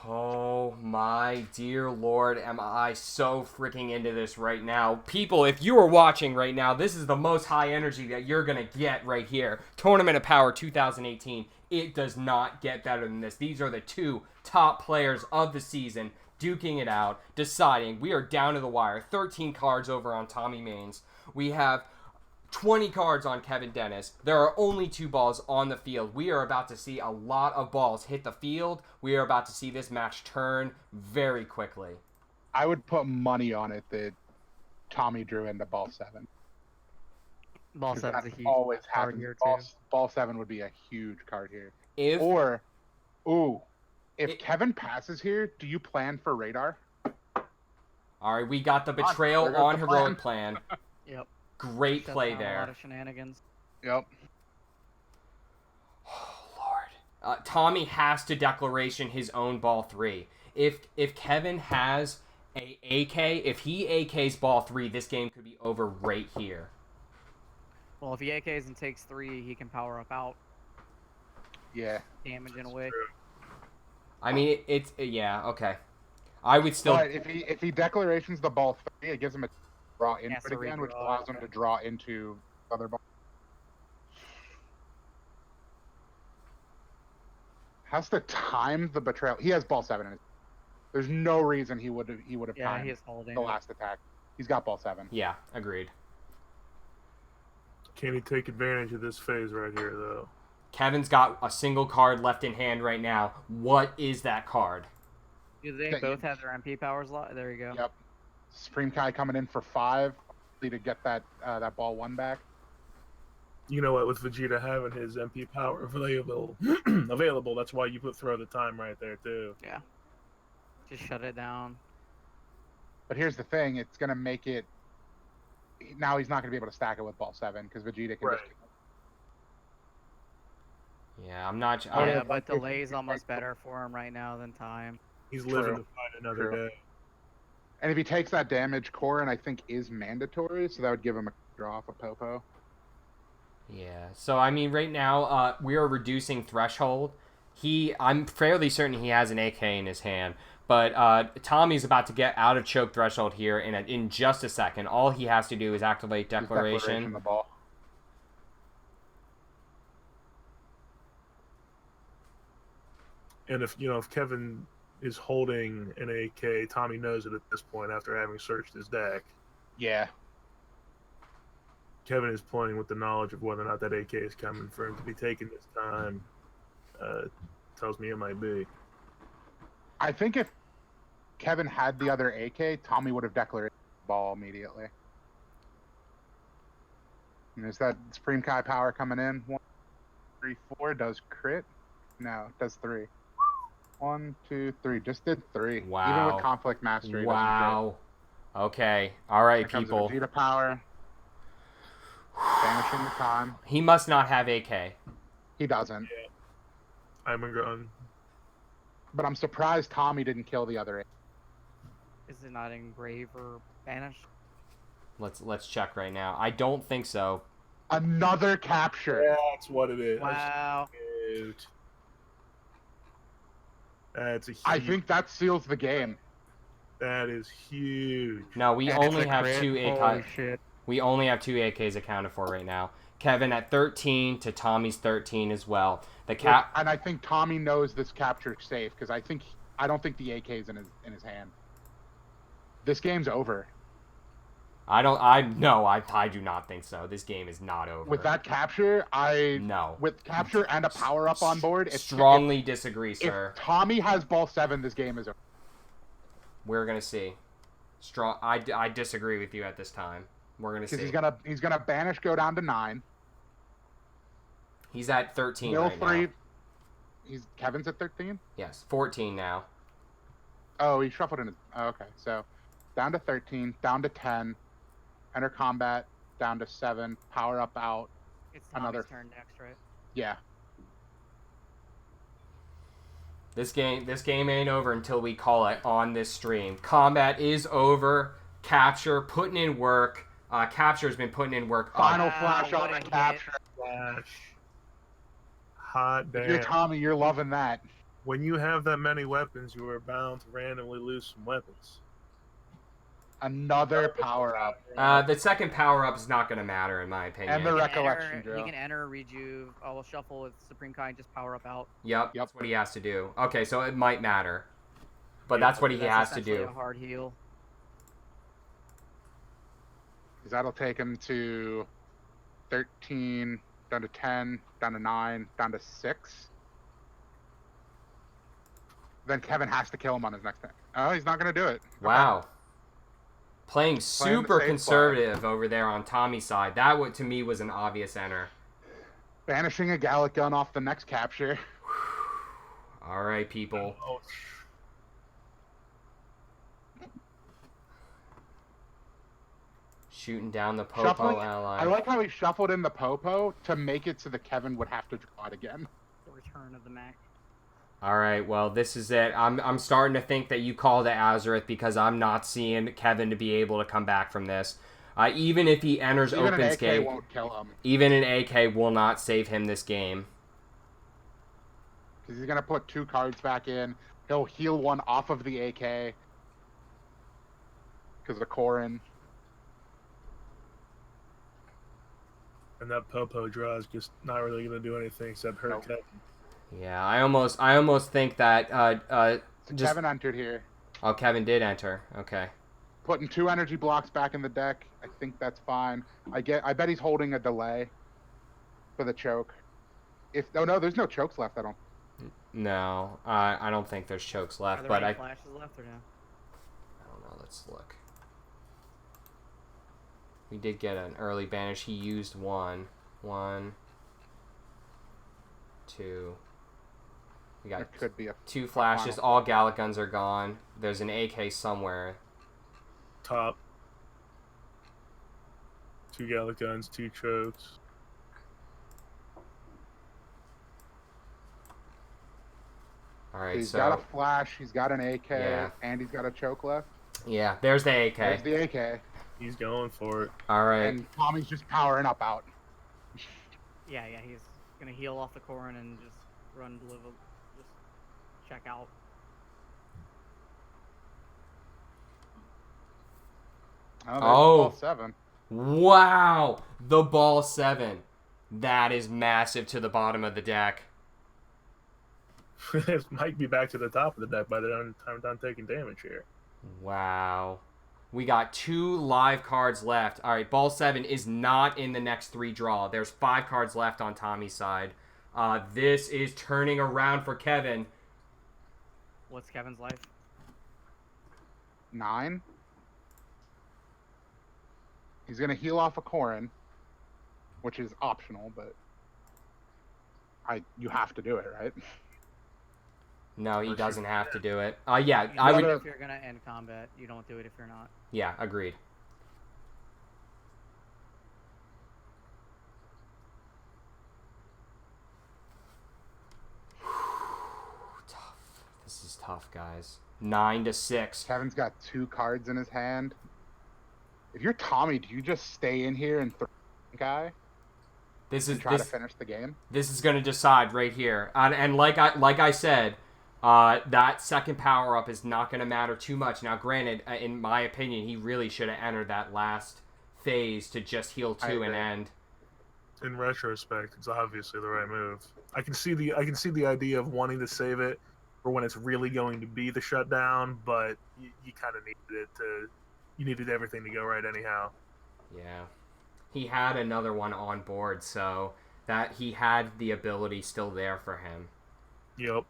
[SPEAKER 1] Oh my dear lord, am I so freaking into this right now. People, if you are watching right now, this is the most high energy that you're going to get right here. Tournament of Power 2018. It does not get better than this. These are the 2 top players of the season duking it out, deciding. We are down to the wire. 13 cards over on Tommy Maines. We have 20 cards on Kevin Dennis. There are only 2 balls on the field. We are about to see a lot of balls hit the field. We are about to see this match turn very quickly.
[SPEAKER 2] I would put money on it that Tommy drew into ball 7.
[SPEAKER 4] Ball
[SPEAKER 2] 'Cause
[SPEAKER 4] 7's a
[SPEAKER 2] that
[SPEAKER 4] huge
[SPEAKER 2] always
[SPEAKER 4] card
[SPEAKER 2] happens.
[SPEAKER 4] here,
[SPEAKER 2] Ball,
[SPEAKER 4] too.
[SPEAKER 2] ball 7 would be a huge card here.
[SPEAKER 1] If
[SPEAKER 2] Or, if Kevin passes here, do you plan for radar?
[SPEAKER 1] all right, we got the betrayal
[SPEAKER 2] There goes
[SPEAKER 1] on
[SPEAKER 2] the
[SPEAKER 1] heroic plan.
[SPEAKER 4] Yep.
[SPEAKER 1] Great
[SPEAKER 4] Shuts
[SPEAKER 1] play
[SPEAKER 4] down A lot
[SPEAKER 1] there.
[SPEAKER 4] of shenanigans.
[SPEAKER 2] Yep.
[SPEAKER 1] Oh Lord, Tommy has to declaration his own ball 3. If Kevin has a AK, if he AKs ball 3, this game could be over right here.
[SPEAKER 4] Well, if he AKs and takes 3, he can power up out
[SPEAKER 2] Yeah.
[SPEAKER 4] damage in a way.
[SPEAKER 1] I mean, yeah, okay. I would still.
[SPEAKER 2] But if he declarations the ball 3, it gives him a draw into
[SPEAKER 4] Has
[SPEAKER 2] it
[SPEAKER 4] to
[SPEAKER 2] again, which
[SPEAKER 4] redraw,
[SPEAKER 2] allows him
[SPEAKER 4] okay.
[SPEAKER 2] to draw into other ball. Has to time the betrayal. He has ball 7 in his. There's no reason he would have
[SPEAKER 4] Yeah,
[SPEAKER 2] timed
[SPEAKER 4] he is holding.
[SPEAKER 2] the last attack. He's got ball 7.
[SPEAKER 1] Yeah, agreed.
[SPEAKER 3] Can he take advantage of this phase right here, though?
[SPEAKER 1] Kevin's got a single card left in hand right now. What is that card?
[SPEAKER 4] Do they
[SPEAKER 2] That
[SPEAKER 4] both
[SPEAKER 2] you-
[SPEAKER 4] have their MP powers? There you go.
[SPEAKER 2] Yep. Supreme Kai coming in for 5 to get that that ball 1 back.
[SPEAKER 3] You know what? With Vegeta having his MP power available, that's why you put throw the time right there too.
[SPEAKER 4] Yeah. Just shut it down.
[SPEAKER 2] But here's the thing: it's gonna make it. Now he's not gonna be able to stack it with ball 7 because Vegeta can
[SPEAKER 3] Right.
[SPEAKER 2] just.
[SPEAKER 1] Yeah, I'm not.
[SPEAKER 2] Oh,
[SPEAKER 4] Yeah,
[SPEAKER 2] yeah,
[SPEAKER 4] but
[SPEAKER 2] but if-
[SPEAKER 4] delay's almost better for him right now than time.
[SPEAKER 3] He's living
[SPEAKER 2] True.
[SPEAKER 3] to fight another
[SPEAKER 2] True.
[SPEAKER 3] day.
[SPEAKER 2] And if he takes that damage, Korin I think is mandatory, so that would give him a draw off of Popo.
[SPEAKER 1] Yeah. So I mean, right now, we are reducing threshold. I'm fairly certain he has an AK in his hand, but Tommy's about to get out of choke threshold here in just a second. All he has to do is activate
[SPEAKER 2] His
[SPEAKER 1] declaration.
[SPEAKER 2] the ball.
[SPEAKER 3] And if Kevin is holding an AK, Tommy knows it at this point after having searched his deck.
[SPEAKER 2] Yeah.
[SPEAKER 3] Kevin is playing with the knowledge of whether or not that AK is coming for him to be taken this time. Tells me it might be.
[SPEAKER 2] I think if Kevin had the other AK, Tommy would have declared the ball immediately. And there's that Supreme Kai power coming in. 1, 3, 4 does crit. No, it does 3. 1, 2, 3. Just did 3. Even
[SPEAKER 1] Wow.
[SPEAKER 2] with conflict mastery. it doesn't
[SPEAKER 1] Wow. Okay. All right,
[SPEAKER 2] crit. Here comes
[SPEAKER 1] people.
[SPEAKER 2] the Vegeta power. Banishing the time.
[SPEAKER 1] He must not have AK.
[SPEAKER 2] He doesn't.
[SPEAKER 3] I'm going.
[SPEAKER 2] But I'm surprised Tommy didn't kill the other AK.
[SPEAKER 4] Is it not engrave or banish?
[SPEAKER 1] Let's check right now. I don't think so.
[SPEAKER 2] Another capture.
[SPEAKER 3] Yeah, that's what it is.
[SPEAKER 4] Wow.
[SPEAKER 3] Cute. That's a huge,
[SPEAKER 2] I think that seals the game.
[SPEAKER 3] that is huge.
[SPEAKER 1] No, we
[SPEAKER 2] And it's
[SPEAKER 1] only
[SPEAKER 2] a
[SPEAKER 1] have
[SPEAKER 2] crit.
[SPEAKER 1] 2
[SPEAKER 2] Holy
[SPEAKER 1] AK.
[SPEAKER 2] shit.
[SPEAKER 1] We only have 2 AKs accounted for right now. Kevin at 13 to Tommy's 13 as well. The cap.
[SPEAKER 2] And I think Tommy knows this capture's safe because I don't think the AK is in his hand. This game's over.
[SPEAKER 1] I do not think so. This game is not over.
[SPEAKER 2] With that capture,
[SPEAKER 1] No.
[SPEAKER 2] with capture and a power up on board,
[SPEAKER 1] Strongly disagree,
[SPEAKER 2] if
[SPEAKER 1] sir.
[SPEAKER 2] Tommy has ball 7, this game is over.
[SPEAKER 1] We're gonna see. I disagree with you at this time. We're gonna see.
[SPEAKER 2] Because he's gonna banish go down to 9.
[SPEAKER 1] He's at 13
[SPEAKER 2] Mill
[SPEAKER 1] right
[SPEAKER 2] 3.
[SPEAKER 1] now.
[SPEAKER 2] Kevin's at 13.
[SPEAKER 1] Yes, 14 now.
[SPEAKER 2] Oh, he shuffled in his. Oh, okay, so down to 13, down to 10. Enter combat, down to 7. Power up out.
[SPEAKER 4] It's Tommy's
[SPEAKER 2] Another-
[SPEAKER 4] turn next, right?
[SPEAKER 2] Yeah.
[SPEAKER 1] This game ain't over until we call it on this stream. Combat is over. Capture putting in work. Capture's been putting in work.
[SPEAKER 2] Final
[SPEAKER 4] Wow,
[SPEAKER 2] flash
[SPEAKER 4] what
[SPEAKER 2] on
[SPEAKER 4] a
[SPEAKER 2] the
[SPEAKER 4] hit.
[SPEAKER 2] capture.
[SPEAKER 3] Flash. Hot damn.
[SPEAKER 2] You're Tommy, you're loving that.
[SPEAKER 3] When you have that many weapons, you are bound to randomly lose some weapons.
[SPEAKER 2] Another power up.
[SPEAKER 1] The second power up is not gonna matter in my opinion.
[SPEAKER 2] And the
[SPEAKER 4] He can
[SPEAKER 2] recollection
[SPEAKER 4] enter,
[SPEAKER 2] drill.
[SPEAKER 4] He can enter, rejuve. We'll shuffle with Supreme Kai and just power up out.
[SPEAKER 1] Yep,
[SPEAKER 2] Yep.
[SPEAKER 1] that's what he has to do. Okay, so it might matter, but
[SPEAKER 3] Yeah,
[SPEAKER 1] that's what he
[SPEAKER 4] That's
[SPEAKER 1] has to
[SPEAKER 4] essentially
[SPEAKER 1] do.
[SPEAKER 4] A hard heal.
[SPEAKER 2] Because that'll take him to 13, down to 10, down to 9, down to 6. Then Kevin has to kill him on his next turn. Oh, he's not going to do it.
[SPEAKER 1] Wow. Playing
[SPEAKER 2] the
[SPEAKER 1] super
[SPEAKER 2] safe
[SPEAKER 1] conservative over there on Tommy's side. That to me was an obvious enter.
[SPEAKER 2] Banishing a Gallic gun off the next capture.
[SPEAKER 1] All right, people.
[SPEAKER 3] Oh,
[SPEAKER 1] Shooting down the Popo
[SPEAKER 2] Shuffling-
[SPEAKER 1] ally.
[SPEAKER 2] I like how he shuffled in the Popo to make it so that Kevin would have to draw it again.
[SPEAKER 4] The return of the Mac.
[SPEAKER 1] All right, well, this is it. I'm starting to think that you called it Azareth because I'm not seeing Kevin to be able to come back from this. Even if he enters
[SPEAKER 2] Even
[SPEAKER 1] open
[SPEAKER 2] an AK
[SPEAKER 1] skate,
[SPEAKER 2] won't kill him.
[SPEAKER 1] even an AK will not save him this game.
[SPEAKER 2] Because he's going to put 2 cards back in. He'll heal 1 off of the AK. Because of Corrin.
[SPEAKER 3] And that Popo draw is just not really going to do anything except hurt
[SPEAKER 2] Nope.
[SPEAKER 3] Kevin.
[SPEAKER 1] Yeah, I almost think that
[SPEAKER 2] So
[SPEAKER 1] just
[SPEAKER 2] Kevin entered here.
[SPEAKER 1] oh, Kevin did enter. Okay.
[SPEAKER 2] Putting 2 energy blocks back in the deck. I think that's fine. I bet he's holding a delay for the choke. No, there's no chokes left. I don't.
[SPEAKER 1] No, I don't think there's chokes
[SPEAKER 4] Are
[SPEAKER 1] left,
[SPEAKER 4] there
[SPEAKER 1] but
[SPEAKER 4] any
[SPEAKER 1] I
[SPEAKER 4] flashes left or no?
[SPEAKER 1] don't know. Let's look. We did get an early banish. He used 1, 2. We got
[SPEAKER 2] There could be a
[SPEAKER 1] 2 flashes.
[SPEAKER 2] final.
[SPEAKER 1] All Gallic guns are gone. There's an AK somewhere.
[SPEAKER 3] Top. 2 Gallic guns, 2 chokes.
[SPEAKER 1] All right,
[SPEAKER 2] He's
[SPEAKER 1] so
[SPEAKER 2] got a flash. He's got an AK,
[SPEAKER 1] Yeah.
[SPEAKER 2] and he's got a choke left.
[SPEAKER 1] yeah, there's the AK.
[SPEAKER 2] There's the AK,
[SPEAKER 3] He's going for it.
[SPEAKER 1] All right.
[SPEAKER 2] and Tommy's just powering up out.
[SPEAKER 4] Yeah, he's gonna heal off the Corrin and just run blue, just check out.
[SPEAKER 2] Oh,
[SPEAKER 1] Oh.
[SPEAKER 2] ball 7.
[SPEAKER 1] Wow, the ball 7. That is massive to the bottom of the deck.
[SPEAKER 3] It might be back to the top of the deck by the time I'm done taking damage here.
[SPEAKER 1] Wow. We got 2 live cards left. All right, ball 7 is not in the next 3 draw. There's 5 cards left on Tommy's side. This is turning around for Kevin.
[SPEAKER 4] What's Kevin's life?
[SPEAKER 2] 9. He's gonna heal off a Corrin, which is optional, but you have to do it, right?
[SPEAKER 1] No, he
[SPEAKER 3] Or
[SPEAKER 1] doesn't
[SPEAKER 3] should-
[SPEAKER 1] have to do it. Yeah,
[SPEAKER 4] You
[SPEAKER 1] I
[SPEAKER 4] do
[SPEAKER 1] would.
[SPEAKER 4] it if you're gonna end combat. You don't do it if you're not.
[SPEAKER 1] Yeah, agreed. Tough. This is tough, guys. 9-6.
[SPEAKER 2] Kevin's got 2 cards in his hand. If you're Tommy, do you just stay in here and throw the guy
[SPEAKER 1] This
[SPEAKER 2] and
[SPEAKER 1] is
[SPEAKER 2] try
[SPEAKER 1] this.
[SPEAKER 2] to finish the game?
[SPEAKER 1] This is going to decide right here. And like I said, that second power up is not going to matter too much. Now, granted, in my opinion, he really should have entered that last phase to just heal
[SPEAKER 2] I
[SPEAKER 1] 2 and
[SPEAKER 2] agree.
[SPEAKER 1] end.
[SPEAKER 3] In retrospect, it's obviously the right move. I can see the idea of wanting to save it for when it's really going to be the shutdown, but you kind of needed everything to go right anyhow.
[SPEAKER 1] Yeah. He had another one on board, so that he had the ability still there for him.
[SPEAKER 3] Yep.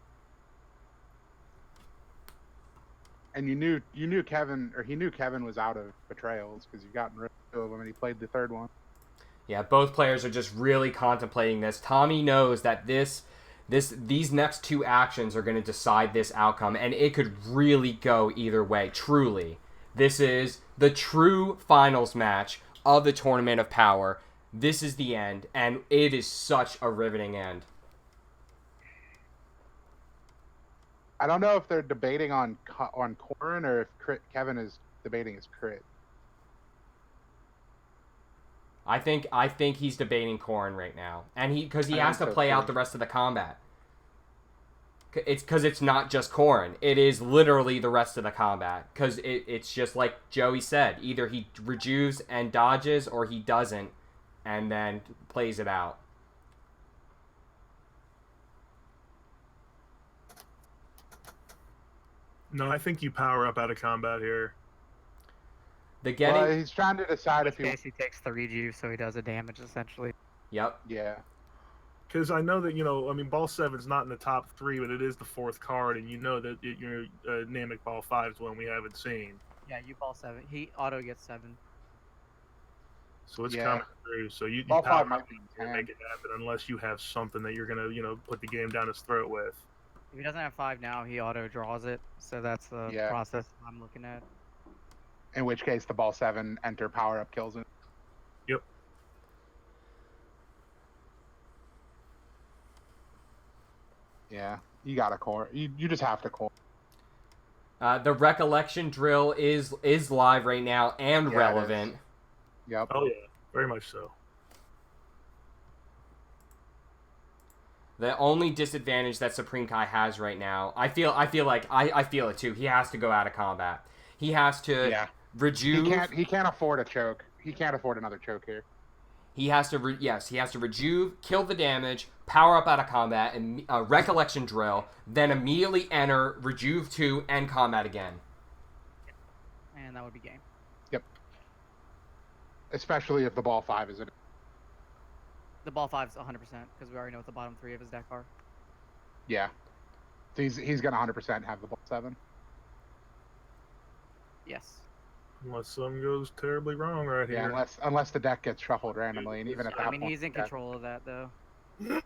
[SPEAKER 2] And you knew Kevin, or he knew Kevin was out of betrayals because you've gotten rid of 2 of them, and he played the 3rd one.
[SPEAKER 1] Yeah, both players are just really contemplating this. Tommy knows that these next 2 actions are going to decide this outcome, and it could really go either way, truly. This is the true finals match of the Tournament of Power. This is the end, and it is such a riveting end.
[SPEAKER 2] I don't know if they're debating on Corrin or if Kevin is debating his crit.
[SPEAKER 1] I think he's debating Corrin right now, and because he
[SPEAKER 2] I
[SPEAKER 1] has to
[SPEAKER 2] think so,
[SPEAKER 1] play out
[SPEAKER 2] too.
[SPEAKER 1] the rest of the combat. It's because it's not just Corrin. It is literally the rest of the combat. Because it's just like Joey said. Either he rejuves and dodges, or he doesn't, and then plays it out.
[SPEAKER 3] No, I think you power up out of combat here.
[SPEAKER 1] The getting.
[SPEAKER 2] Well, he's trying to decide
[SPEAKER 4] In
[SPEAKER 2] if he.
[SPEAKER 4] case he takes 3 juice, so he does a damage essentially.
[SPEAKER 1] Yep.
[SPEAKER 2] Yeah.
[SPEAKER 3] Because I know that, ball 7's not in the top 3, but it is the 4th card, and you know that your Namek ball 5 is one we haven't seen.
[SPEAKER 4] Yeah, you ball 7. He auto gets 7.
[SPEAKER 3] So it's
[SPEAKER 2] Yeah.
[SPEAKER 3] coming through. So you
[SPEAKER 2] Ball
[SPEAKER 3] power
[SPEAKER 2] 5 might
[SPEAKER 3] up
[SPEAKER 2] be
[SPEAKER 3] and
[SPEAKER 2] 10.
[SPEAKER 3] make it happen unless you have something that you're going to, put the game down his throat with.
[SPEAKER 4] If he doesn't have 5 now, he auto draws it. So that's the
[SPEAKER 2] Yeah.
[SPEAKER 4] process I'm looking at.
[SPEAKER 2] In which case, the ball 7 enter power up kills him.
[SPEAKER 3] Yep.
[SPEAKER 2] Yeah, you got a core. You just have to core.
[SPEAKER 1] The recollection drill is live right now and
[SPEAKER 2] Yeah, it
[SPEAKER 1] relevant.
[SPEAKER 2] Yep.
[SPEAKER 3] Oh yeah, very much so.
[SPEAKER 1] The only disadvantage that Supreme Kai has right now, I feel like I feel it too. He has to go out of combat. He has to
[SPEAKER 2] Yeah.
[SPEAKER 1] rejuve.
[SPEAKER 2] He can't afford a choke. He can't afford another choke here.
[SPEAKER 1] He has to he has to rejuve, kill the damage, power up out of combat, and recollection drill, then immediately enter rejuve 2 and combat again.
[SPEAKER 4] And that would be game.
[SPEAKER 2] Yep. Especially if the ball 5 is in it.
[SPEAKER 4] The ball 5's 100% because we already know what the bottom 3 of his deck are.
[SPEAKER 2] Yeah. So he's gonna 100% have the ball 7.
[SPEAKER 4] Yes.
[SPEAKER 3] Unless something goes terribly wrong right
[SPEAKER 2] Yeah,
[SPEAKER 3] here.
[SPEAKER 2] unless the deck gets shuffled randomly, and even at that
[SPEAKER 4] I mean,
[SPEAKER 2] point,
[SPEAKER 4] he's in
[SPEAKER 2] yeah.
[SPEAKER 4] control of that though.
[SPEAKER 2] Yeah,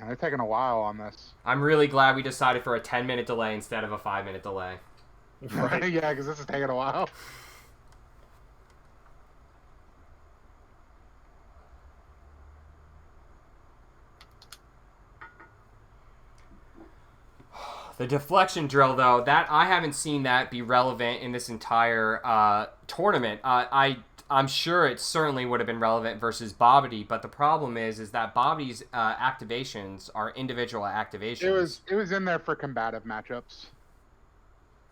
[SPEAKER 2] they're taking a while on this.
[SPEAKER 1] I'm really glad we decided for a 10-minute delay instead of a 5-minute delay.
[SPEAKER 3] Right.
[SPEAKER 2] Yeah, because this is taking a while.
[SPEAKER 1] The deflection drill, though, that I haven't seen that be relevant in this entire tournament. I'm sure it certainly would have been relevant versus Bobbity, but the problem is that Bobbity's activations are individual activations.
[SPEAKER 2] It was in there for combative matchups.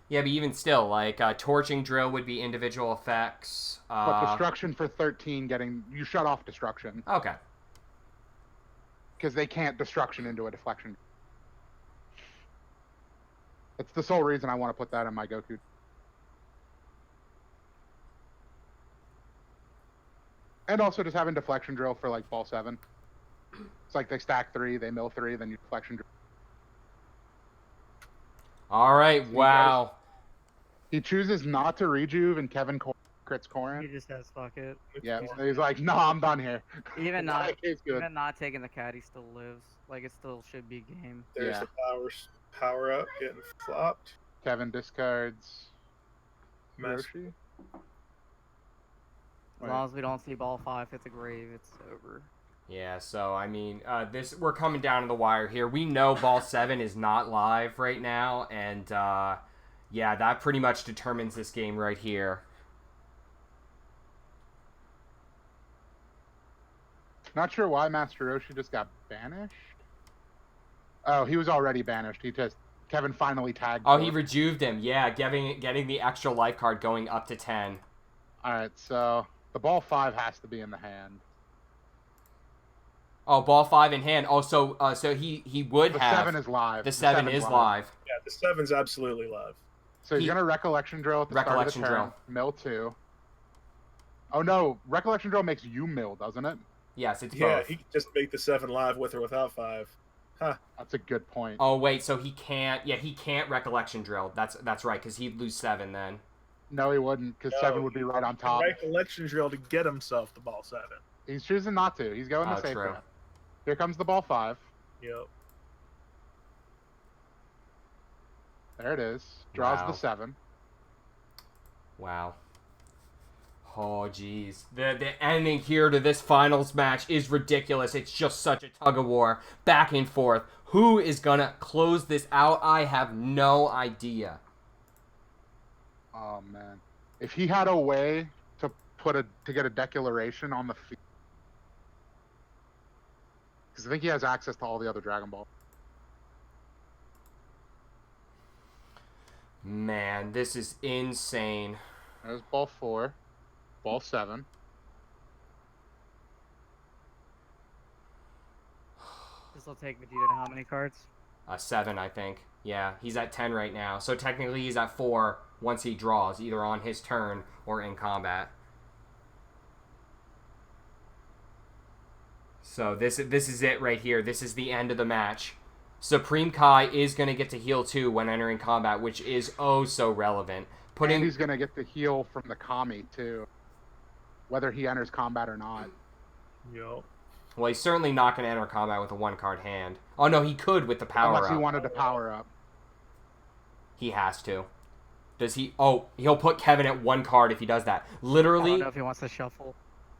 [SPEAKER 1] Yeah, but even still, like torching drill would be individual effects.
[SPEAKER 2] But destruction for 13, you shut off destruction
[SPEAKER 1] Okay.
[SPEAKER 2] because they can't destruction into a deflection. That's the sole reason I want to put that in my Goku. And also just having deflection drill for like ball 7. It's like they stack 3, they mill 3, then you deflection drill.
[SPEAKER 1] All right. Wow.
[SPEAKER 2] He chooses not to rejuve, and Kevin crits
[SPEAKER 4] He
[SPEAKER 2] Corrin.
[SPEAKER 4] just says fuck it.
[SPEAKER 2] Yeah, so he's like, no, I'm done here.
[SPEAKER 4] Even
[SPEAKER 2] That
[SPEAKER 4] not
[SPEAKER 2] game's good.
[SPEAKER 4] even not taking the cat, he still lives. Like it still should be game.
[SPEAKER 3] There's
[SPEAKER 2] Yeah.
[SPEAKER 3] the power up getting flopped.
[SPEAKER 2] Kevin discards
[SPEAKER 3] Mess.
[SPEAKER 2] Roshi.
[SPEAKER 4] As long as we don't see ball 5 hit the grave, it's over.
[SPEAKER 1] Yeah, so I mean, we're coming down to the wire here. We know ball 7 is not live right now, and yeah, that pretty much determines this game right here.
[SPEAKER 2] Not sure why Master Roshi just got banished. Oh, he was already banished. Kevin finally tagged.
[SPEAKER 1] Oh, he rejuved him. Yeah, getting the extra life card going up to 10.
[SPEAKER 2] All right, so the ball 5 has to be in the hand.
[SPEAKER 1] Oh, ball 5 in hand. Oh, so he would
[SPEAKER 2] The
[SPEAKER 1] have.
[SPEAKER 2] 7 is live.
[SPEAKER 1] The 7 is live.
[SPEAKER 3] Yeah, the 7's absolutely live.
[SPEAKER 2] So he's gonna recollection drill at the start of the turn. Mill 2. Oh no, recollection drill makes you mill, doesn't it?
[SPEAKER 1] Yes, it's
[SPEAKER 3] Yeah,
[SPEAKER 1] both.
[SPEAKER 3] he can just make the 7 live with or without 5. Huh.
[SPEAKER 2] That's a good point.
[SPEAKER 1] Oh wait, so he can't. Yeah, he can't recollection drill. That's right, because he'd lose 7 then.
[SPEAKER 2] No, he wouldn't, because 7 would be right on top.
[SPEAKER 3] Recollection drill to get himself the ball 7.
[SPEAKER 2] He's choosing not to. He's going the safe route. Here comes the ball 5.
[SPEAKER 3] Yep.
[SPEAKER 2] There it is. Draws
[SPEAKER 1] Wow.
[SPEAKER 2] the 7.
[SPEAKER 1] Wow. Oh, jeez. The ending here to this finals match is ridiculous. It's just such a tug of war. Back and forth. Who is going to close this out? I have no idea.
[SPEAKER 2] Oh, man. If he had a way to get a declaration on the field. Because I think he has access to all the other Dragon Ball.
[SPEAKER 1] Man, this is insane.
[SPEAKER 2] There's ball 4. Ball 7.
[SPEAKER 4] This will take Vegeta to how many cards?
[SPEAKER 1] 7, I think. Yeah, he's at 10 right now. So technically he's at 4 once he draws, either on his turn or in combat. So this is it right here. This is the end of the match. Supreme Kai is going to get to heal 2 when entering combat, which is oh so relevant.
[SPEAKER 2] And he's going to get the heal from the Kami, too. Whether he enters combat or not.
[SPEAKER 3] Yep.
[SPEAKER 1] Well, he's certainly not going to enter combat with a 1-card hand. Oh, no, he could with the power
[SPEAKER 2] Unless he
[SPEAKER 1] up.
[SPEAKER 2] wanted to power up.
[SPEAKER 1] He has to. Does he? Oh, he'll put Kevin at 1 card if he does that. Literally.
[SPEAKER 4] I don't know if he wants to shuffle.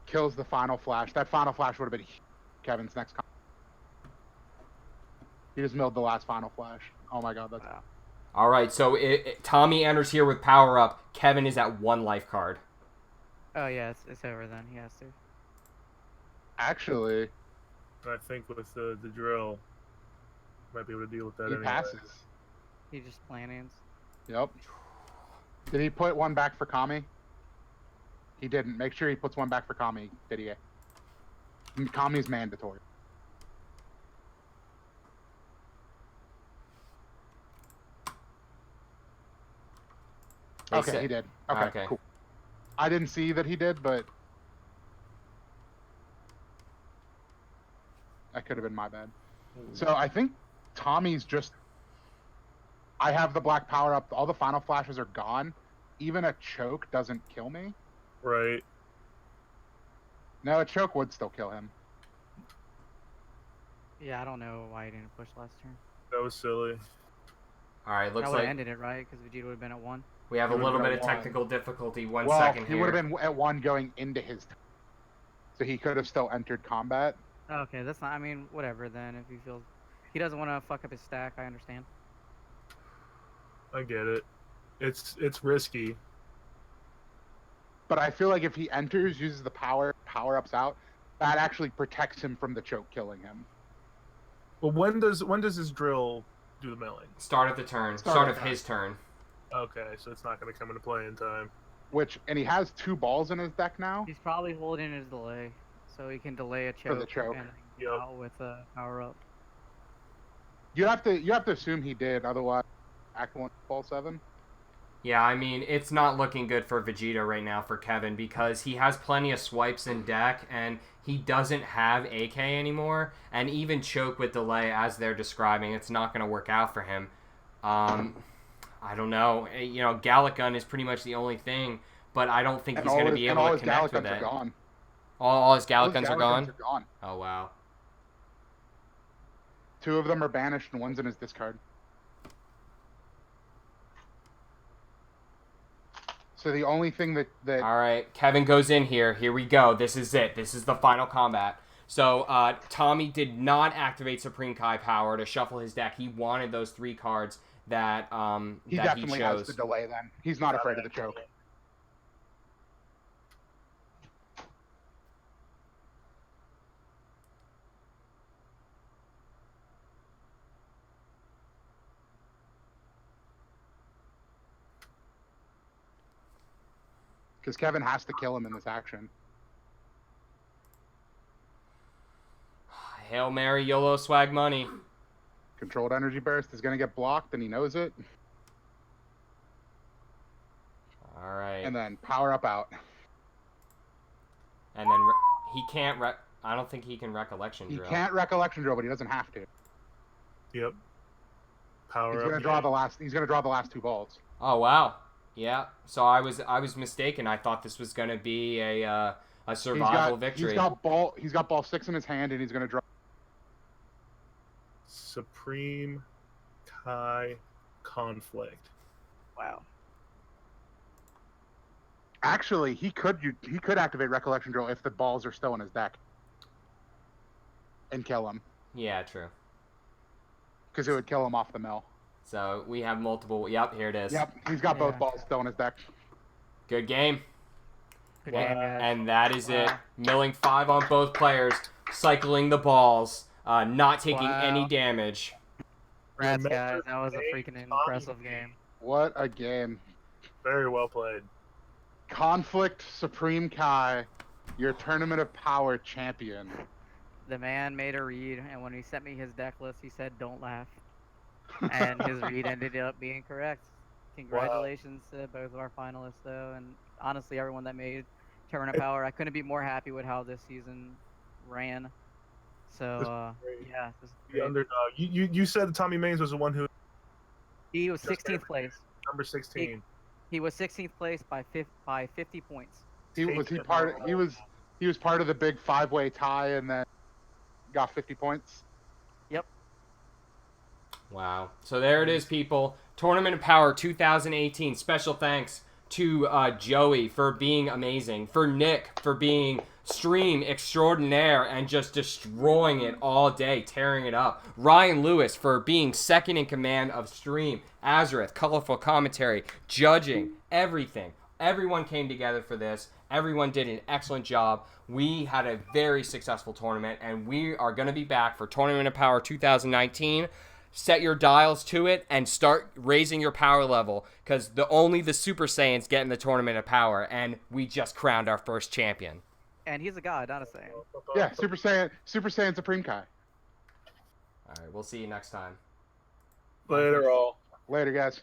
[SPEAKER 2] Kills the final flash. That final flash would have been Kevin's next combat. He just milled the last final flash. Oh my god, that's...
[SPEAKER 4] Wow.
[SPEAKER 1] All right, so Tommy enters here with power up. Kevin is at 1 life card.
[SPEAKER 4] Oh yeah, it's over then. He has to.
[SPEAKER 2] Actually,
[SPEAKER 3] I think with the drill, might be able to deal with that
[SPEAKER 2] he
[SPEAKER 3] anyway.
[SPEAKER 2] passes.
[SPEAKER 4] He just plannings.
[SPEAKER 2] Yep. Did he put one back for Kami? He didn't. Make sure he puts one back for Kami, Didier. Kami's mandatory. Okay, he did. Okay, cool. I didn't see that he did, but that could have been my bad. So I think Tommy's just... I have the black power up. All the final flashes are gone. Even a choke doesn't kill me.
[SPEAKER 3] Right.
[SPEAKER 2] No, a choke would still kill him.
[SPEAKER 4] Yeah, I don't know why he didn't push last turn.
[SPEAKER 3] That was silly.
[SPEAKER 1] All right, looks
[SPEAKER 4] that would
[SPEAKER 1] like
[SPEAKER 4] have ended it, right? Because Vegeta would have been at 1.
[SPEAKER 1] we have a
[SPEAKER 2] He
[SPEAKER 1] little
[SPEAKER 2] would've
[SPEAKER 1] bit of
[SPEAKER 2] been at
[SPEAKER 1] technical difficulty. One
[SPEAKER 2] Well,
[SPEAKER 1] second
[SPEAKER 2] he
[SPEAKER 1] here.
[SPEAKER 2] would have been at 1 going into his turn. So he could have still entered combat.
[SPEAKER 4] Okay, that's not. I mean, whatever then. If he feels he doesn't want to fuck up his stack, I understand.
[SPEAKER 3] I get it. It's risky.
[SPEAKER 2] But I feel like if he enters, uses the power-ups out, that actually protects him from the choke killing him.
[SPEAKER 3] Well, when does his drill do the milling?
[SPEAKER 1] Start of the turn.
[SPEAKER 2] Start
[SPEAKER 1] Start
[SPEAKER 2] of
[SPEAKER 1] of
[SPEAKER 2] turn.
[SPEAKER 1] his turn.
[SPEAKER 3] Okay, so it's not going to come into play in time.
[SPEAKER 2] And he has 2 balls in his deck now.
[SPEAKER 4] He's probably holding his delay, so he can delay a choke.
[SPEAKER 2] For the choke.
[SPEAKER 4] And
[SPEAKER 3] Yep.
[SPEAKER 4] out with a power up.
[SPEAKER 2] You have to assume he did, otherwise Act 1, Ball 7.
[SPEAKER 1] Yeah, I mean, it's not looking good for Vegeta right now for Kevin because he has plenty of swipes in deck and he doesn't have AK anymore. And even choke with delay, as they're describing, it's not going to work out for him. I don't know. You know, Gallic Gun is pretty much the only thing, but I don't think he's going to be able to connect with it. All his Gallic Guns are gone? Oh, wow.
[SPEAKER 2] 2 of them are banished and 1's in his discard. So the only thing that
[SPEAKER 1] All right, Kevin goes in here. Here we go. This is it. This is the final combat. So Tommy did not activate Supreme Kai power to shuffle his deck. He wanted those 3 cards that
[SPEAKER 2] he
[SPEAKER 1] that
[SPEAKER 2] definitely
[SPEAKER 1] he chose.
[SPEAKER 2] has the delay then. He's not afraid of the choke. Because Kevin has to kill him in this action.
[SPEAKER 1] Hail Mary, YOLO, swag money.
[SPEAKER 2] Controlled energy burst is going to get blocked, and he knows it.
[SPEAKER 1] All right.
[SPEAKER 2] And then power up out.
[SPEAKER 1] And then he can't... I don't think he can recollection drill.
[SPEAKER 2] He can't recollection drill, but he doesn't have to.
[SPEAKER 3] Yep. Power
[SPEAKER 2] He's
[SPEAKER 3] up.
[SPEAKER 2] going to draw the last. He's going to draw the last 2 balls.
[SPEAKER 1] Oh, wow. Yeah. So I was mistaken. I thought this was going to be a survival victory.
[SPEAKER 2] He's got ball 6 in his hand, and he's going to draw.
[SPEAKER 3] Supreme Kai conflict.
[SPEAKER 4] Wow.
[SPEAKER 2] Actually, he could activate recollection drill if the balls are still in his deck, and kill him.
[SPEAKER 1] Yeah, true.
[SPEAKER 2] Because it would kill him off the mill.
[SPEAKER 1] So we have multiple... Yep, here it is.
[SPEAKER 2] Yep, he's got both balls still in his deck.
[SPEAKER 1] Good game.
[SPEAKER 4] Good game, guys.
[SPEAKER 1] And that is it. Milling 5 on both players. Cycling the balls. Not taking any damage.
[SPEAKER 4] Congrats, guys. That was a freaking impressive game.
[SPEAKER 2] What a game.
[SPEAKER 3] Very well played.
[SPEAKER 2] Conflict Supreme Kai, your Tournament of Power champion.
[SPEAKER 4] The man made a read, and when he sent me his deck list, he said, "Don't laugh." And his read ended up being correct. Congratulations to both of our finalists, though, and honestly, everyone that made Tournament of Power. I couldn't be more happy with how this season ran. So, yeah. This is
[SPEAKER 3] The
[SPEAKER 4] great.
[SPEAKER 3] underdog. You said Tommy Maines was the one who...
[SPEAKER 4] He was 16th place.
[SPEAKER 3] Number 16.
[SPEAKER 4] He was 16th place by 50 points.
[SPEAKER 2] He was part of the big 5-way tie and then got 50 points.
[SPEAKER 4] Yep.
[SPEAKER 1] Wow. So there it is, people. Tournament of Power 2018. Special thanks to Joey for being amazing, for Nick for being stream extraordinaire and just destroying it all day, tearing it up. Ryan Lewis for being second in command of stream. Azareth, colorful commentary, judging, everything. Everyone came together for this. Everyone did an excellent job. We had a very successful tournament, and we are going to be back for Tournament of Power 2019. Set your dials to it and start raising your power level, because only the Super Saiyans get in the Tournament of Power, and we just crowned our first champion.
[SPEAKER 4] And he's a god, not a Saiyan.
[SPEAKER 2] Yeah, Super Saiyan Supreme Kai.
[SPEAKER 1] All right, we'll see you next time.
[SPEAKER 3] Later, all.
[SPEAKER 2] Later, guys.